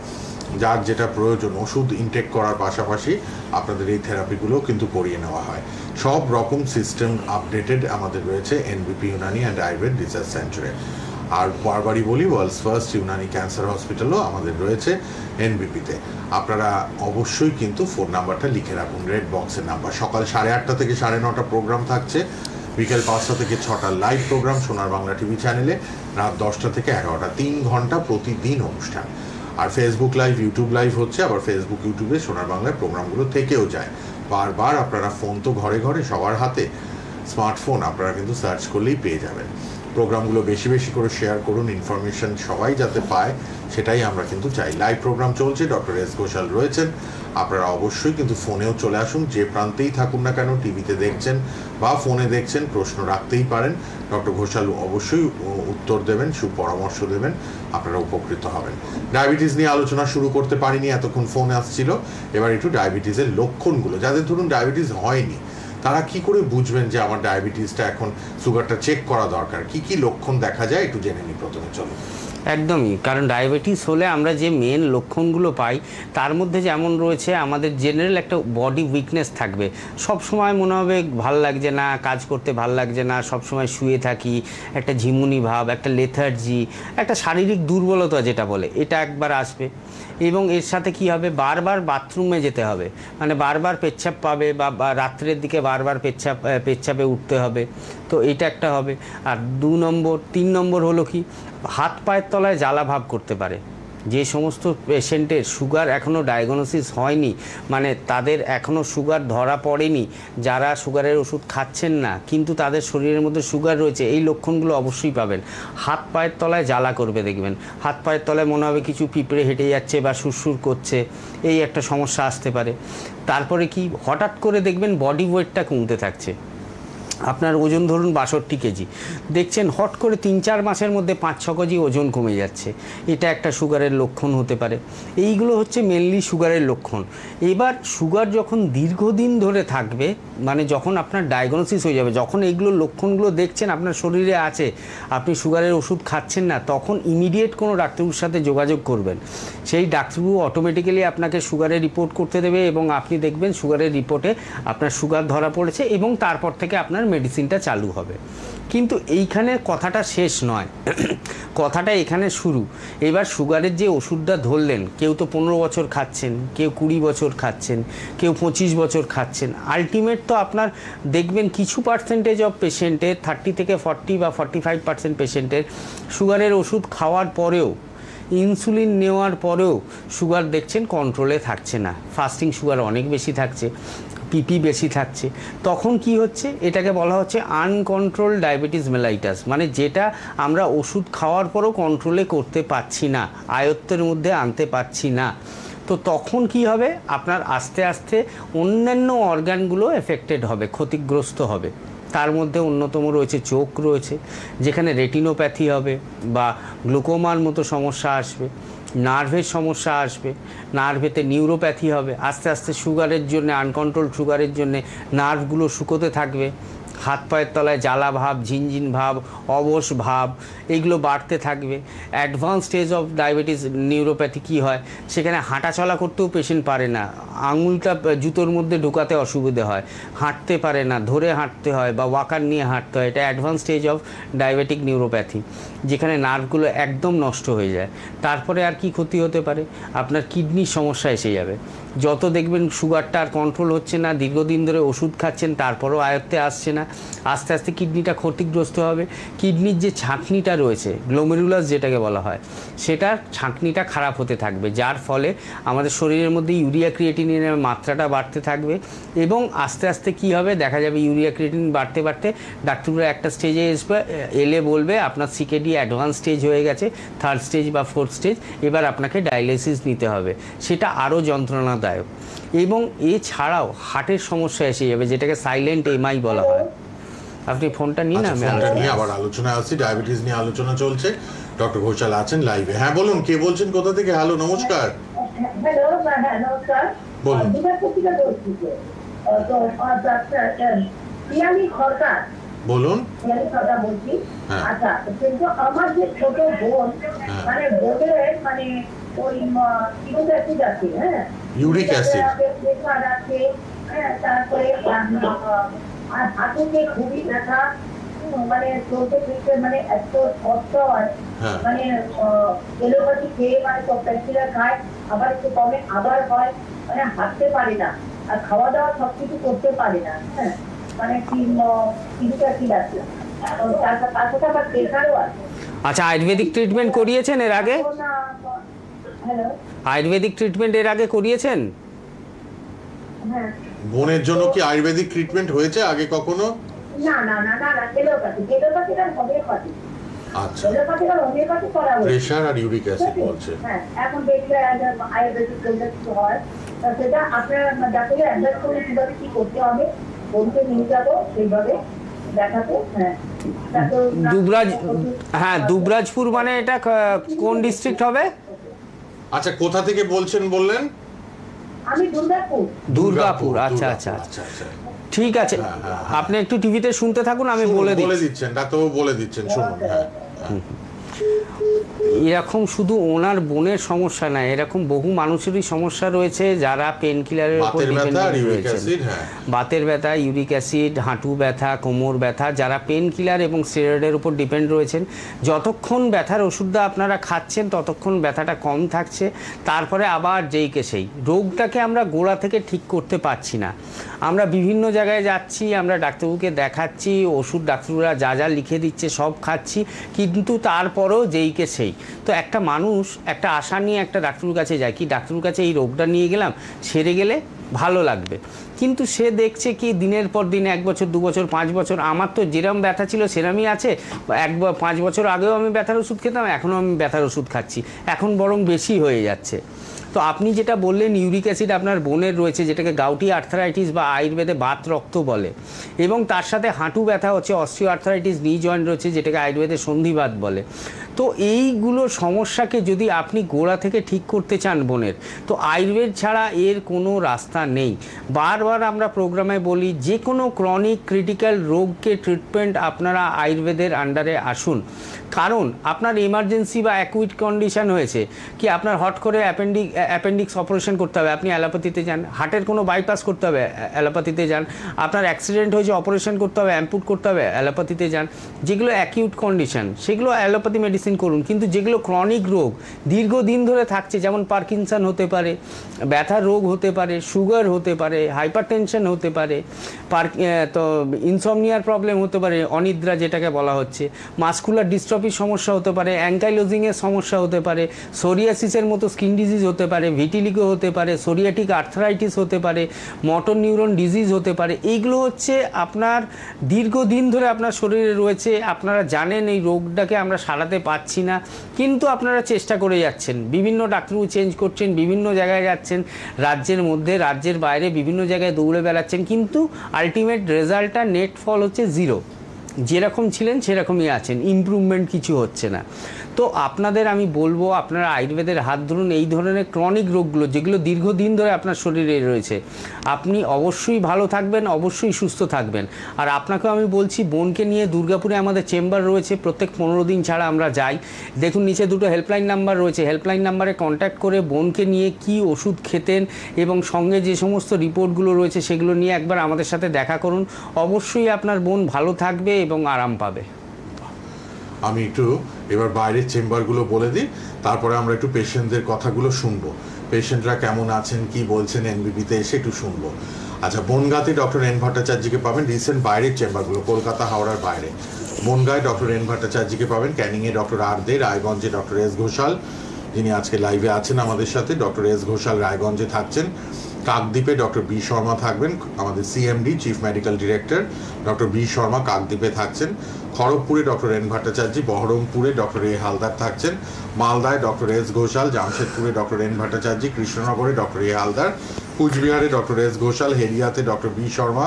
যার যেটা প্রয়োজন ওষুধ ইনটেক করার পাশাপাশি আপনাদের এই থেরাপিগুলো কিন্তু করিয়ে নেওয়া হয়। সব রকম সিস্টেম আপডেটেড আমাদের রয়েছে এনবিপি ইউনানি অ্যান্ড আয়ুর্বেদ রিসার্চ সেন্টারে। আর বারবারই বলি, ওয়ার্ল্ডস ফার্স্ট ইউনানি ক্যান্সার হসপিটালও আমাদের রয়েছে এনবিপিতে। আপনারা অবশ্যই কিন্তু ফোন নাম্বারটা লিখে রাখুন, রেড বক্সের নাম্বার। সকাল 8:30 থেকে 9:30 প্রোগ্রাম থাকছে, বিকেল 5টা থেকে 6টা লাইভ প্রোগ্রাম সোনার বাংলা টিভি চ্যানেলে, রাত 10টা থেকে 11টা, 3 ঘন্টা প্রতিদিন অনুষ্ঠান। আর ফেসবুক লাইভ, ইউটিউব লাইভ হচ্ছে, আবার ফেসবুক ইউটিউবে সোনার বাংলায় প্রোগ্রামগুলো থেকেও যায়। বারবার আপনারা ফোন তো ঘরে ঘরে সবার হাতে, স্মার্টফোন আপনারা কিন্তু সার্চ করলেই পেয়ে যাবেন। প্রোগ্রামগুলো বেশি বেশি করে শেয়ার করুন, ইনফরমেশন সবাই যাতে পায় সেটাই আমরা কিন্তু চাই। লাইভ প্রোগ্রাম চলছে, ডক্টর এস ঘোষাল রয়েছেন, আপনারা অবশ্যই কিন্তু ফোনেও চলে আসুন, যে প্রান্তেই থাকুন না কেন, টিভিতে দেখছেন বা ফোনে দেখছেন, প্রশ্ন রাখতেই পারেন, ডক্টর ঘোষাল অবশ্যই উত্তর দেবেন, সুপরামর্শ দেবেন, আপনারা উপকৃত হবেন। ডায়াবেটিস নিয়ে আলোচনা শুরু করতে পারিনি, এতক্ষণ ফোন আসছিল। এবার একটু ডায়াবেটিসের লক্ষণগুলো, যাদের ধরুন ডায়াবেটিস হয়নি তারা কি করে বুঝবেন যে আমার ডায়াবেটিসটা এখন সুগারটা চেক করা দরকার, কি কি লক্ষণ দেখা যায় একটু জেনে নিই প্রথমে। চলো। একদমই, কারণ ডায়াবেটিস হলে আমরা যে মেন লক্ষণগুলো পাই তার মধ্যে যেমন রয়েছে আমাদের জেনারেল একটা বডি উইকনেস থাকবে, সব সময় মনে হবে ভাল লাগছে না, কাজ করতে ভাল লাগছে না, সব সময় শুয়ে থাকি, একটা ঝিমুনি ভাব, একটা লেথার্জি, একটা শারীরিক দুর্বলতা যেটা বলে এটা একবার আসবে। এবং এর সাথে কি হবে, বারবার বাথরুমে যেতে হবে, মানে বারবার পেচ্ছাপ পাবে বা রাত্রের দিকে বারবার পেচ্ছাপে উঠতে হবে, তো এটা একটা হবে। আর 3 নম্বর হলো কি, হাত পায়ের তলায় জ্বালা ভাব করতে পারে। যে সমস্ত পেশেন্টের সুগার এখনও ডায়াগনোসিস হয়নি, মানে তাদের এখনও সুগার ধরা পড়েনি, যারা সুগারের ওষুধ খাচ্ছেন না কিন্তু তাদের শরীরের মধ্যে সুগার রয়েছে, এই লক্ষণগুলো অবশ্যই পাবেন। হাত পায়ের তলায় জ্বালা করবে, দেখবেন হাত পায়ের তলায় মনে হবে কিছু পিঁপড়ে হেঁটে যাচ্ছে বা সুরসুর করছে, এই একটা সমস্যা আসতে পারে। তারপরে কি, হঠাৎ করে দেখবেন বডি ওয়েটটা কমতে থাকছে, আপনার ওজন ধরুন 62 কেজি, দেখছেন হট করে 3-4 মাসের মধ্যে 5-6 কেজি ওজন কমে যাচ্ছে, এটা একটা সুগারের লক্ষণ হতে পারে। এইগুলো হচ্ছে মেনলি সুগারের লক্ষণ। এবার সুগার যখন দীর্ঘদিন ধরে থাকবে, মানে যখন আপনার ডায়াগনোসিস হয়ে যাবে, যখন এইগুলো লক্ষণগুলো দেখছেন আপনার শরীরে আছে, আপনি সুগারের ওষুধ খাচ্ছেন না, তখন ইমিডিয়েট কোনো ডাক্তারবাবুর সাথে যোগাযোগ করবেন। সেই ডাক্তারবাবু অটোমেটিক্যালি আপনাকে সুগারের রিপোর্ট করতে দেবে এবং আপনি দেখবেন সুগারের রিপোর্টে আপনার সুগার ধরা পড়েছে এবং তারপর থেকে আপনার মেডিসিনটা চালু হবে। কিন্তু এইখানে কথাটা শেষ নয়, কথাটা এখানে শুরু। এবার সুগারের যে ওষুধটা ধরলেন, কেউ তো 15 বছর খাচ্ছেন, কেউ 20 বছর খাচ্ছেন, কেউ 25 বছর খাচ্ছেন, আলটিমেট তো আপনার দেখবেন কিছু পার্সেন্টেজ অফ পেশেন্টের 30 থেকে 40 বা 45% পেশেন্টের সুগারের ওষুধ খাওয়ার পরেও, ইনসুলিন নেওয়ার পরেও সুগার দেখছেন কন্ট্রোলে থাকছে না, ফাস্টিং সুগার অনেক বেশি থাকছে, পিপি বেশি থাকছে। তখন কি হচ্ছে, এটাকে বলা হচ্ছে আনকন্ট্রোল ডায়াবেটিস মেলাইটাস, মানে যেটা আমরা ওষুধ খাওয়ার পরও কন্ট্রোলে করতে পারছি না, আয়ত্তের মধ্যে আনতে পারছি না। তো তখন কি হবে, আপনার আস্তে আস্তে অন্যান্য অর্গানগুলো এফেক্টেড হবে, ক্ষতিগ্রস্ত হবে। তার মধ্যে অন্যতম রয়েছে চোখ রয়েছে, যেখানে রেটিনোপ্যাথি হবে বা গ্লুকোমার মতো সমস্যা আসবে। নার্ভের সমস্যা আসবে, নার্ভেতে নিউরোপ্যাথি হবে, আস্তে আস্তে সুগারের জন্য, আনকন্ট্রোল সুগারের জন্য নার্ভগুলো শুকোতে থাকবে, হাত পায়ের তলায় জ্বালা ভাব, ঝিনঝিন ভাব, অবশ ভাব এইগুলো বাড়তে থাকবে। Advance stage of diabetes neuropathy কী হয়, সেখানে হাঁটা চলা করতেও পেশেন্ট পারে না, আঙুলটা জুতোর মধ্যে ঢোকাতে অসুবিধে হয়, হাঁটতে পারে না, ধরে হাঁটতে হয় বা ওয়াকার নিয়ে হাঁটতে হয়। এটা advance stage of diabetic neuropathy, যেখানে নার্ভগুলো একদম নষ্ট হয়ে যায়। তারপরে আর কি ক্ষতি হতে পারে, আপনার কিডনির সমস্যা এসে যাবে। যত দেখবেন সুগারটা আর কন্ট্রোল হচ্ছে না, দীর্ঘদিন ধরে ওষুধ খাচ্ছেন তারপরেও আয়ত্তে আসছে না, আস্তে আস্তে কিডনিটা ক্ষতিগ্রস্ত হবে। কিডনির যে ছাঁকনিটা রয়েছে, গ্লোমেরুলাস যেটাকে বলা হয়, সেটা ছাঁকনিটা খারাপ হতে থাকবে, যার ফলে আমাদের শরীরের মধ্যে ইউরিয়া ক্রিয়েটিনের মাত্রাটা বাড়তে থাকবে এবং আস্তে আস্তে কি হবে দেখা যাবে ইউরিয়া ক্রিয়েটিন বাড়তে বাড়তে ডাক্তাররা একটা স্টেজে এলে বলবে আপনার সিকেডি অ্যাডভান্স স্টেজ হয়ে গেছে, 3rd স্টেজ বা 4th স্টেজ, এবার আপনাকে ডায়ালিসিস নিতে হবে। সেটা আরও যন্ত্রণাদায়ক। এবং এছাড়াও হার্টের সমস্যা এসে যাবে, যেটাকে সাইলেন্ট এমআই বলা হয়। আপনি ফোনটা নিন, আমি নিয়ে আবার আলোচনা আসছি। ডায়াবেটিস নিয়ে আলোচনা চলছে, ডক্টর ঘোষাল আছেন লাইভে। হ্যাঁ বলুন, কে বলছেন, কোথা থেকে? হ্যালো, নমস্কার। হ্যালো, নমস্কার। বলুন। বলুন। বলছি। আচ্ছা, কিন্তু আমার যে ছোট বোন, মানে বোনের মানে ওই ইউরিক অ্যাসিড আছে, হ্যাঁ, ইউরিক অ্যাসিড আছে, হ্যাঁ, তারপরে আর হাঁটুতে খুবই ব্যথা, মানে চলতে ফিরতে মানে এত কষ্ট হয়, মানে এলোপ্যাথি খেয়ে মানে তো পেন্সিলার খায়, আবার একটু কমে আবার হয়, মানে হাঁটতে পারি না আর খাওয়া দাওয়া সবকিছু করতে পারি না, হ্যাঁ, মানে ইউরিক অ্যাসিড আছে, তার সাথে আবার প্রেশারও আছে। আচ্ছা, আয়ুর্বেদিক ট্রিটমেন্ট করিয়েছেন এর আগে? হ্যালো, আয়ুর্বেদিক ট্রিটমেন্ট এর আগে করিয়েছেন? হ্যাঁ। বোনের জন্য কি আয়ুর্বেদিক ট্রিটমেন্ট হয়েছে আগে কখনো? না না না না না, এলোপ্যাথি আর হোমিওপ্যাথি। আচ্ছা, এলোপ্যাথি আর হোমিওপ্যাথি করা হয়েছে। প্রেশার আর ইউরিক অ্যাসিড বলছে। হ্যাঁ, এখন দেখলে আয়ুর্বেদিক কিছু হয়, সেটা আপনার ডাক্তারের অ্যাডভাইস করে কিভাবে কি করতে হবে বলতে নিয়ে যাবো সেইভাবে দেখাতে। হ্যাঁ, দুবরাজপুর মানে এটা কোন ডিস্ট্রিক্ট হবে? আচ্ছা, কোথা থেকে বলছেন বললেন? আমি দুর্গাপুর। আচ্ছা আচ্ছা আচ্ছা, ঠিক আছে, আপনি একটু টিভিতে শুনতে থাকুন, আমি বলে দিচ্ছেন, ডাক্তারবাবু বলে দিচ্ছেন, শুনুন। হ্যাঁ, এরকম শুধু ওনার বোনের সমস্যা না, এরকম বহু মানুষেরই সমস্যা রয়েছে যারা পেন কিলারের উপর ডিপেন্ডেন্ট রয়েছেন। বাতের ব্যথা, ইউরিক অ্যাসিড, হাঁটু ব্যথা, কোমর ব্যথা, যারা পেন কিলার এবং স্টেরয়েডের উপর ডিপেন্ড রয়েছেন, যতক্ষণ ব্যথার ওষুধটা আপনারা খাচ্ছেন ততক্ষণ ব্যথাটা কম থাকছে, তারপরে আবার যেইকে সেই রোগটাকে আমরা গোড়া থেকে ঠিক করতে পারছি না। আমরা বিভিন্ন জায়গায় যাচ্ছি, আমরা ডাক্তারবাবুকে দেখাচ্ছি, ওষুধ ডাক্তাররা যা যা লিখে দিচ্ছে সব খাচ্ছি, কিন্তু তারপরেও যেইকে সেই। তো একটা মানুষ একটা আশা নিয়ে একটা ডাক্তারের কাছে যায়, কি ডাক্তারের কাছে এই রোগটা নিয়ে গেলাম, সেরে গেলে ভালো লাগবে, কিন্তু সে দেখছে কি দিনের পর দিন 1 বছর 2 বছর 5 বছর, আমার তো যেরকম ব্যথা ছিল সেরকমই আছে, 5 বছর আগেও আমি ব্যথার ওষুধ খেতাম, এখনও আমি ব্যথার ওষুধ খাচ্ছি, এখন বরং বেশি হয়ে যাচ্ছে। তো আপনি যেটা বললেন ইউরিক অ্যাসিড আপনার বোনের রয়েছে, যেটাকে গাউটি আর্থারাইটিস বা আয়ুর্বেদে বাত রক্ত বলে, এবং তার সাথে হাঁটু ব্যথা হচ্ছে অস্টিও আর্থারাইটিস, নি জয়েন্ট রয়েছে যেটাকে আয়ুর্বেদে সন্ধিবাত বলে। তো এইগুলো সমস্যাকে যদি আপনি গোড়া থেকে ঠিক করতে চান বোনের, তো আয়ুর্বেদ ছাড়া এর কোনো রাস্তা নেই। বারবার আমরা প্রোগ্রামে বলি যে কোনো ক্রনিক ক্রিটিক্যাল রোগকে ট্রিটমেন্ট আপনারা আয়ুর্বেদের আন্ডারে আসুন, কারণ আপনার এমার্জেন্সি বা অ্যাকুইট কন্ডিশন হয়েছে, কি আপনার হট করে অ্যাপেন্ডিক্স অপারেশন করতে হবে, আপনি অ্যালোপ্যাথিতে যান, হার্টের কোনো বাইপাস করতে হবে, অ্যালোপ্যাথিতে যান, আপনার অ্যাক্সিডেন্ট হয়েছে অপারেশন করতে হবে, অ্যাম্পুট করতে হবে, অ্যালোপ্যাথিতে যান। যেগুলো অ্যাকিউট কন্ডিশন সেগুলো অ্যালোপ্যাথি মেডিসিন করুন, কিন্তু যেগুলো ক্রনিক রোগ দীর্ঘদিন ধরে থাকছে, যেমন পার্কিনসন হতে পারে, ব্যথার রোগ হতে পারে, সুগার হতে পারে, হাইপারটেনশন হতে পারে, তো ইনসমনিয়ার প্রবলেম হতে পারে, অনিদ্রা যেটাকে বলা হচ্ছে, মাসকুলার ডিস্ট্রফির সমস্যা হতে পারে, অ্যাঙ্কাইলোজিংয়ের সমস্যা হতে পারে, সোরিয়াসিসের মতো স্কিন ডিজিজ হতে পারে, ভিটিলিগো হতে পারে, সোরিয়াটিক আর্থারাইটিস হতে পারে, মোটর নিউরন ডিজিজ হতে পারে। এইগুলো হচ্ছে আপনার দীর্ঘদিন ধরে আপনার শরীরে রয়েছে, আপনারা জানেন এই রোগটাকে আমরা সারাতে পারছি না, কিন্তু আপনারা চেষ্টা করে যাচ্ছেন, বিভিন্ন ডাক্তারবাবু চেঞ্জ করছেন, বিভিন্ন জায়গায় যাচ্ছেন, রাজ্যের মধ্যে রাজ্যের বাইরে বিভিন্ন জায়গায় দৌড়ে বেড়াচ্ছেন, কিন্তু আলটিমেট রেজাল্টটা নেট ফল হচ্ছে 0। যেরকম ছিলেন সেরকমই আছেন, ইমপ্রুভমেন্ট কিছু হচ্ছে না। তো আপনাদের আমি বলবো আপনারা আয়ুর্বেদের হাত ধরুন, এই ধরনের ক্রনিক রোগগুলো যেগুলো দীর্ঘদিন ধরে আপনার শরীরে রয়েছে, আপনি অবশ্যই ভালো থাকবেন, অবশ্যই সুস্থ থাকবেন। আর আপনাকেও আমি বলছি, বোনকে নিয়ে দুর্গাপুরে আমাদের চেম্বার রয়েছে, প্রত্যেক 15 দিন ছাড়া আমরা যাই। দেখুন নিচে দুটো হেল্পলাইন নাম্বার রয়েছে, হেল্পলাইন নাম্বারে কন্ট্যাক্ট করে বোনকে নিয়ে কি ওষুধ খেতেন এবং সঙ্গে যে সমস্ত রিপোর্টগুলো রয়েছে সেগুলো নিয়ে একবার আমাদের সাথে দেখা করুন। অবশ্যই আপনার বোন ভালো থাকবে এবং আরাম পাবে। আমি একটু এবার বাইরের চেম্বারগুলো বলে দিই, তারপরে আমরা একটু পেশেন্টদের কথাগুলো শুনবো, পেশেন্টরা কেমন আছেন কি বলছেন এনবিপিতে এসে একটু শুনবো। আচ্ছা, বনগাঁতে ডক্টর এন ভট্টাচার্যকে পাবেন, রিসেন্ট বাইরের চেম্বারগুলো কলকাতা হাওড়ার বাইরে। বনগাঁয় ডক্টর এন ভট্টাচার্যকে পাবেন, ক্যানিংয়ে ডক্টর আর দে, রায়গঞ্জে ডক্টর এস ঘোষাল যিনি আজকে লাইভে আছেন আমাদের সাথে, ডক্টর এস ঘোষাল রায়গঞ্জে থাকছেন। কাকদ্বীপে ডক্টর বি শর্মা থাকবেন, আমাদের CMD chief medical director doctor B Sharma কাকদ্বীপে থাকছেন। খড়গপুরে ডক্টর এন ভট্টাচার্য, বহরমপুরে ডক্টর এ হালদার থাকছেন, মালদায় ডক্টর এস ঘোষাল, জামশেদপুরে ডক্টর এন ভট্টাচার্য, কৃষ্ণনগরে ডক্টর এ হালদার, কুচবিহারে ডক্টর এস ঘোষাল, হেরিয়াতে ডক্টর বি শর্মা,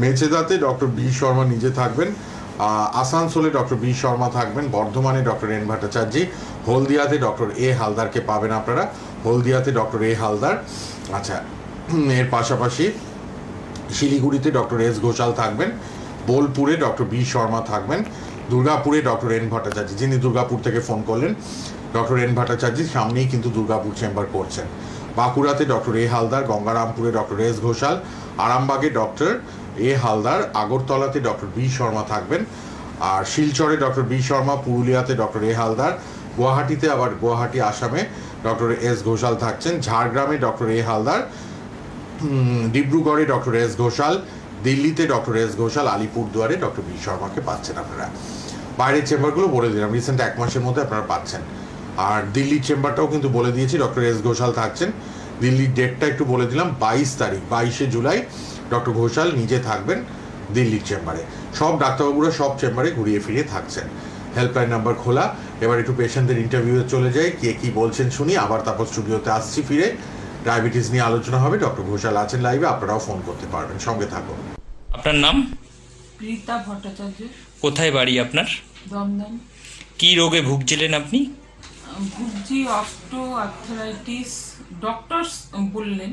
মেচেদাতে ডক্টর বি শর্মা নিজে থাকবেন, আসানসোলে ডক্টর বি শর্মা থাকবেন, বর্ধমানে ডক্টর এন ভট্টাচার্য, হলদিয়াতে ডক্টর এ হালদারকে পাবেন আপনারা, হলদিয়াতে ডক্টর এ হালদার। আচ্ছা, এর পাশাপাশি শিলিগুড়িতে ডক্টর এস ঘোষাল থাকবেন, বোলপুরে ডক্টর বি শর্মা থাকবেন, দুর্গাপুরে ডক্টর এন ভট্টাচার্য যিনি দুর্গাপুর থেকে ফোন করলেন, ডক্টর এন ভট্টাচার্য সামনেই কিন্তু দুর্গাপুর চেম্বার করছেন। বাঁকুড়াতে ডক্টর এ হালদার, গঙ্গারামপুরে ডক্টর এস ঘোষাল, আরামবাগে ডক্টর এ হালদার, আগরতলাতে ডক্টর বি শর্মা থাকবেন, আর শিলচরে ডক্টর বি শর্মা, পুরুলিয়াতে ডক্টর এ হালদার, গুয়াহাটিতে আবার গুয়াহাটি আসামে ডক্টর এস ঘোষাল থাকছেন, ঝাড়গ্রামে ডক্টর এ হালদার, ডিব্রুগড়ে ডক্টর এস ঘোষাল, দিল্লিতে ডক্টর এস ঘোষাল, আলিপুরদুয়ারে ডক্টর বি শর্মাকে পাচ্ছেন আপনারা। বাইরের চেম্বারগুলো বলে দিলাম, রিসেন্ট 1 মাসের মধ্যে আপনারা পাচ্ছেন। আর দিল্লির চেম্বারটাও কিন্তু বলে দিয়েছি, ডক্টর এস ঘোষাল থাকছেন। দিল্লির ডেটটা একটু বলে দিলাম, 22 তারিখ 22শে জুলাই ডক্টর ঘোষাল নিজে থাকবেন দিল্লির চেম্বারে। সব ডাক্তারবাবুরা সব চেম্বারে ঘুরিয়ে ফিরিয়ে থাকছেন। হেল্পলাইন নাম্বার খোলা। এবার একটু পেশেন্টদের ইন্টারভিউয়ে চলে যাই, কে কী বলছেন শুনি, আবার তারপর স্টুডিওতে আসছি ফিরে। ডায়াবেটিস নিয়ে আলোচনা হবে, ডক্টর ঘোষাল আছেন লাইভে, আপনারাও ফোন করতে পারবেন, সঙ্গে থাকুন। আপনার নাম? রীতা ভট্টাচার্য। কোথায় বাড়ি আপনার? দমদম। কি রোগে ভুগছিলেন আপনি? ভুগছি অস্টিও আর্থ্রাইটিস, ডক্টর বললেন